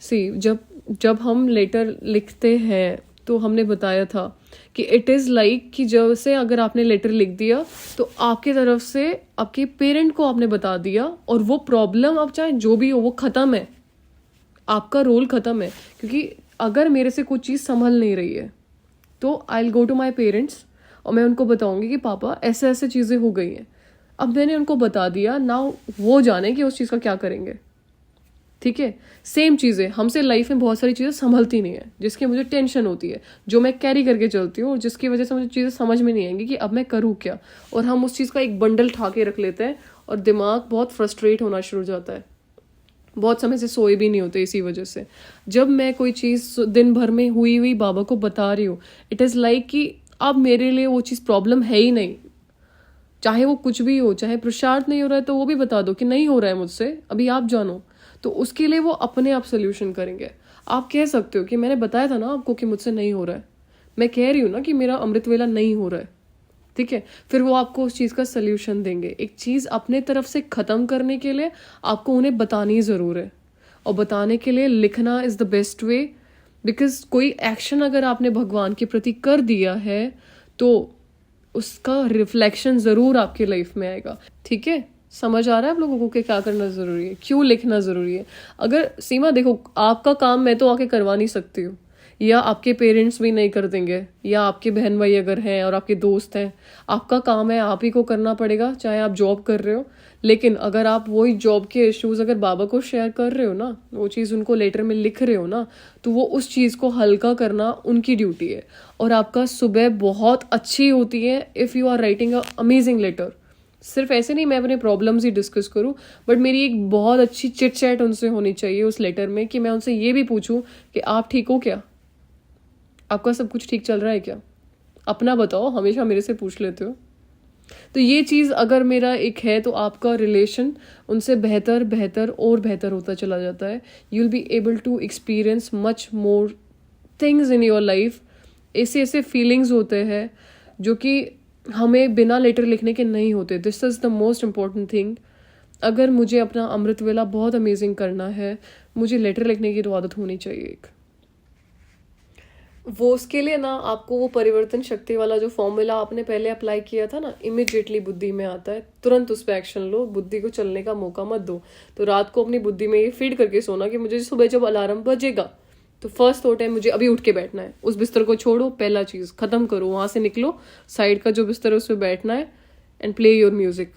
A: सी जब जब हम लेटर लिखते हैं तो हमने बताया था कि इट इज़ लाइक कि जब से अगर आपने लेटर लिख दिया तो आपकी तरफ से आपके पेरेंट को आपने बता दिया, और वो प्रॉब्लम अब चाहे जो भी हो वो ख़त्म है, आपका रोल ख़त्म है। क्योंकि अगर मेरे से कुछ चीज़ संभल नहीं रही है तो I will go to my parents और मैं उनको बताऊंगी कि पापा ऐसे ऐसे चीज़ें हो गई हैं। अब मैंने उनको बता दिया, नाउ वो जाने कि उस चीज़ का क्या करेंगे। ठीक है, सेम चीज़ें हमसे लाइफ में बहुत सारी चीज़ें संभलती नहीं है, जिसकी मुझे टेंशन होती है, जो मैं कैरी करके चलती हूँ और जिसकी वजह से मुझे चीज़ें समझ में नहीं आएंगी कि अब मैं करूँ क्या। और हम उस चीज़ का एक बंडल ठा के रख लेते हैं और दिमाग बहुत फ्रस्ट्रेट होना शुरू हो जाता है, बहुत समय से सोए भी नहीं होते इसी वजह से। जब मैं कोई चीज़ दिन भर में हुई हुई बाबा को बता रही हूँ, इट इज़ लाइक कि अब मेरे लिए वो चीज़ प्रॉब्लम है ही नहीं, चाहे वो कुछ भी हो, चाहे पुरुषार्थ नहीं हो रहा है तो वो भी बता दो कि नहीं हो रहा है मुझसे, अभी आप जानो, तो उसके लिए वो अपने आप सोल्यूशन करेंगे। आप कह सकते हो कि मैंने बताया था ना आपको कि मुझसे नहीं हो रहा है, मैं कह रही हूँ ना कि मेरा अमृत वेला नहीं हो रहा है, ठीक है, फिर वो आपको उस चीज़ का सल्यूशन देंगे। एक चीज़ अपने तरफ से ख़त्म करने के लिए आपको उन्हें बतानी ज़रूर है, और बताने के लिए लिखना is the best way. Because कोई एक्शन अगर आपने भगवान के प्रति कर दिया है तो उसका रिफ्लेक्शन ज़रूर आपके लाइफ में आएगा। ठीक है, समझ आ रहा है आप लोगों को कि क्या करना ज़रूरी है, क्यों लिखना ज़रूरी है। अगर सीमा देखो, आपका काम मैं तो आके करवा नहीं सकती हूँ, या आपके पेरेंट्स भी नहीं कर देंगे, या आपके बहन भाई अगर हैं और आपके दोस्त हैं, आपका काम है, आप ही को करना पड़ेगा, चाहे आप जॉब कर रहे हो। लेकिन अगर आप वही जॉब के इश्यूज अगर बाबा को शेयर कर रहे हो ना, वो चीज़ उनको लेटर में लिख रहे हो ना, तो वो उस चीज़ को हल्का करना उनकी ड्यूटी है। और आपका सुबह बहुत अच्छी होती है if you are writing a amazing letter. सिर्फ ऐसे नहीं मैं अपने प्रॉब्लम्स ही डिस्कस करूं, बट मेरी एक बहुत अच्छी चिट चैट उनसे होनी चाहिए उस लेटर में, कि मैं उनसे ये भी पूछूं कि आप ठीक हो क्या, आपका सब कुछ ठीक चल रहा है क्या, अपना बताओ, हमेशा मेरे से पूछ लेते हो। तो ये चीज़ अगर मेरा एक है तो आपका रिलेशन उनसे बेहतर बेहतर और बेहतर होता चला जाता है। You will be able to experience much more things in your life. ऐसे ऐसे फीलिंग्स होते हैं जो कि हमें बिना लेटर लिखने के नहीं होते। This is the most important thing. अगर मुझे अपना अमृत वेला बहुत अमेजिंग करना है, मुझे लेटर लिखने की तो आदत होनी चाहिए एक। वो उसके लिए ना आपको वो परिवर्तन शक्ति वाला जो फॉर्मूला आपने पहले अप्लाई किया था ना, इमिडिएटली बुद्धि में आता है, तुरंत उस पर एक्शन लो, बुद्धि को चलने का मौका मत दो। तो रात को अपनी बुद्धि में ये फीड करके सोना कि मुझे सुबह जब अलार्म बजेगा तो फर्स्ट थॉट है मुझे अभी उठ के बैठना है। उस बिस्तर को छोड़ो, पहला चीज़ खत्म करो, वहाँ से निकलो, साइड का जो बिस्तर है उस पर बैठना है एंड प्ले योर म्यूजिक।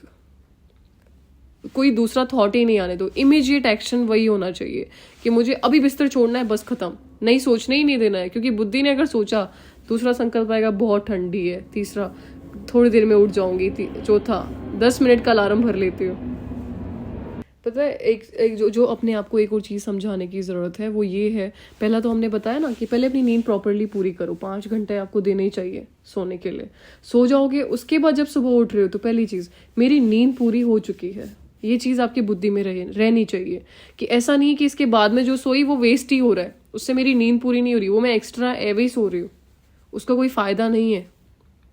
A: कोई दूसरा थॉट ही नहीं आने दो, इमीडिएट एक्शन वही होना चाहिए कि मुझे अभी बिस्तर छोड़ना है, बस खत्म, नहीं सोचने ही नहीं देना है। क्योंकि बुद्धि ने अगर सोचा, दूसरा संकल्प आएगा बहुत ठंडी है, तीसरा थोड़ी देर में उठ जाऊंगी, चौथा 10 मिनट का अलार्म भर लेती हूँ। पता है एक जो अपने आप को एक और चीज़ समझाने की ज़रूरत है वो ये है, पहला तो हमने बताया ना कि पहले अपनी नींद प्रॉपरली पूरी करो, 5 घंटे आपको देने ही चाहिए सोने के लिए। सो जाओगे, उसके बाद जब सुबह उठ रहे हो तो पहली चीज़ मेरी नींद पूरी हो चुकी है, ये चीज़ आपकी बुद्धि में रहनी चाहिए। कि ऐसा नहीं कि इसके बाद में जो सोई वो वेस्ट ही हो रहा है, उससे मेरी नींद पूरी नहीं हो रही, वो मैं एक्स्ट्रा एवे ही सो रही हूँ, उसका कोई फ़ायदा नहीं है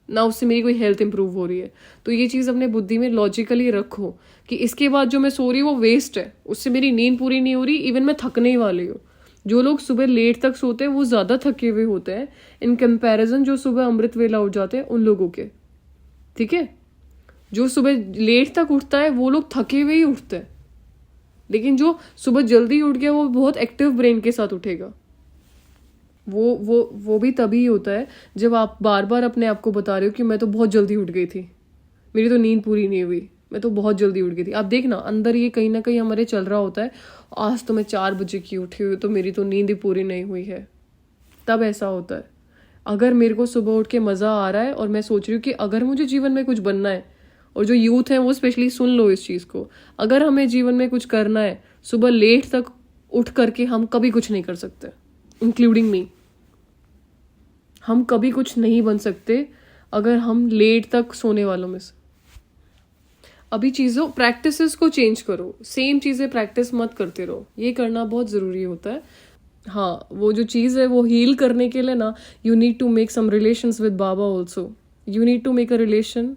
A: ना, उससे मेरी कोई हेल्थ इंप्रूव हो रही है। तो ये चीज़ अपने बुद्धि में लॉजिकली रखो कि इसके बाद जो मैं सो रही हूँ वो वेस्ट है, उससे मेरी नींद पूरी नहीं हो रही, इवन मैं थकने ही वाली हूँ। जो लोग सुबह लेट तक सोते हैं वो ज़्यादा थके हुए होते हैं इन कंपैरिजन जो सुबह अमृत वेला उठ जाते हैं उन लोगों के। ठीक है, जो सुबह लेट तक उठता है वो लोग थके हुए ही उठते हैं, लेकिन जो सुबह जल्दी उठ गया वो बहुत एक्टिव ब्रेन के साथ उठेगा। वो भी तभी होता है जब आप बार बार अपने आप को बता रहे हो कि मैं तो बहुत जल्दी उठ गई थी, मेरी तो नींद पूरी नहीं हुई, मैं तो बहुत जल्दी उठ गई थी। आप देखना अंदर ये कहीं ना कहीं हमारे चल रहा होता है, आज तो मैं 4 बजे की उठी हुई तो मेरी तो नींद ही पूरी नहीं हुई है, तब ऐसा होता है। अगर मेरे को सुबह उठ के मज़ा आ रहा है और मैं सोच रही हूँ कि अगर मुझे जीवन में कुछ बनना है, और जो यूथ है वो स्पेशली सुन लो इस चीज़ को, अगर हमें जीवन में कुछ करना है, सुबह लेट तक उठ करके हम कभी कुछ नहीं कर सकते, इंक्लूडिंग मी। हम कभी कुछ नहीं बन सकते अगर हम लेट तक सोने वालों में से। अभी चीज़ों प्रैक्टिसेस को चेंज करो, सेम चीज़ें प्रैक्टिस मत करते रहो, ये करना बहुत ज़रूरी होता है। हाँ, वो जो चीज़ है वो हील करने के लिए ना, you need to make some relations with बाबा also. You need to make a relation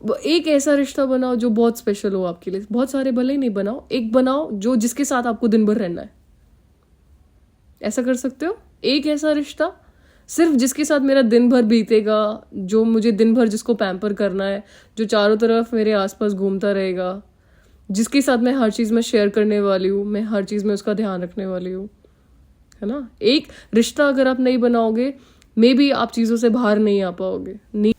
A: एक ऐसा रिश्ता बनाओ जो बहुत स्पेशल हो आपके लिए, बहुत सारे भले ही नहीं बनाओ, एक बनाओ जो जिसके साथ आपको दिन भर रहना है। ऐसा कर सकते हो, एक ऐसा रिश्ता सिर्फ जिसके साथ मेरा दिन भर बीतेगा, जो मुझे दिन भर जिसको पैम्पर करना है, जो चारों तरफ मेरे आसपास घूमता रहेगा, जिसके साथ मैं हर चीज़ में शेयर करने वाली हूँ, मैं हर चीज़ में उसका ध्यान रखने वाली हूँ, है ना। एक रिश्ता अगर आप नहीं बनाओगे, मे बी आप चीज़ों से बाहर नहीं आ पाओगे। नहीं,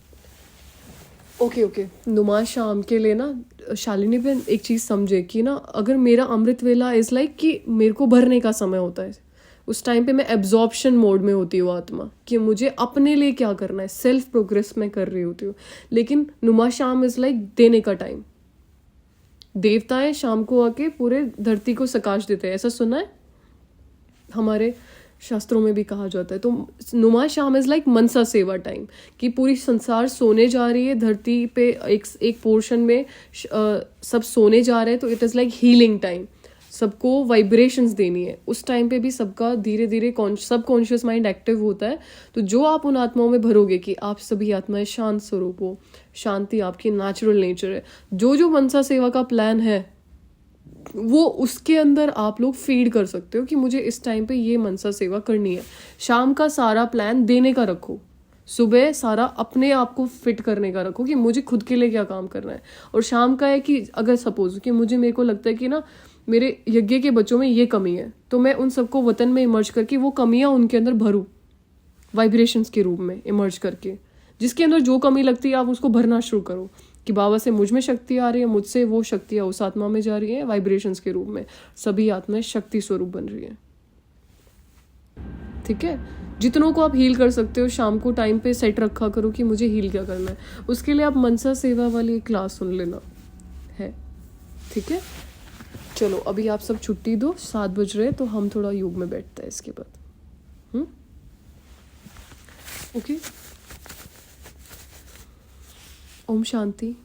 A: ओके, नुमा शाम के लिए ना शालिनी बहन एक चीज़ समझे कि ना, अगर मेरा अमृत वेला इज़ लाइक कि मेरे को भरने का समय होता है, उस टाइम पे मैं एब्जॉर्प्शन मोड में होती हूँ आत्मा, कि मुझे अपने लिए क्या करना है, सेल्फ प्रोग्रेस में कर रही होती हूँ। लेकिन नुमा शाम इज़ लाइक देने का टाइम। देवताएं शाम को आके पूरे धरती को सकाश देते हैं, ऐसा सुना है, हमारे शास्त्रों में भी कहा जाता है। तो नुमा शाम इज लाइक मनसा सेवा टाइम, कि पूरी संसार सोने जा रही है, धरती पे एक पोर्शन में सब सोने जा रहे हैं, तो it is like healing time, सबको वाइब्रेशंस देनी है। उस टाइम पे भी सबका धीरे धीरे सब कॉन्शियस माइंड एक्टिव होता है। तो जो आप उन आत्माओं में भरोगे कि आप सभी आत्माएं शांत स्वरूप हो, शांति आपकी नेचुरल नेचर है, जो मनसा सेवा का प्लान है वो उसके अंदर आप लोग फीड कर सकते हो कि मुझे इस टाइम पे ये मनसा सेवा करनी है। शाम का सारा प्लान देने का रखो, सुबह सारा अपने आप को फिट करने का रखो कि मुझे खुद के लिए क्या काम करना है। और शाम का है कि अगर सपोज कि मेरे को लगता है कि ना मेरे यज्ञ के बच्चों में ये कमी है, तो मैं उन सबको वतन में इमर्ज करके वो कमियां उनके अंदर भरूं, वाइब्रेशंस के रूप में इमर्ज करके। जिसके अंदर जो कमी लगती है आप उसको भरना शुरू करो कि बाबा से मुझ में शक्ति आ रही है, मुझसे वो शक्तियाँ उस आत्मा में जा रही है वाइब्रेशंस के रूप में, सभी आत्माएं शक्ति स्वरूप बन रही है। ठीक है, जितनों को आप हील कर सकते हो शाम को टाइम पे सेट रखा करो कि मुझे हील क्या करना है। उसके लिए आप मनसा सेवा वाली क्लास सुन लेना है। ठीक है, चलो अभी आप सब छुट्टी दो, 7 बज रहे, तो हम थोड़ा योग में बैठते हैं इसके बाद। ओके, ओम शांति।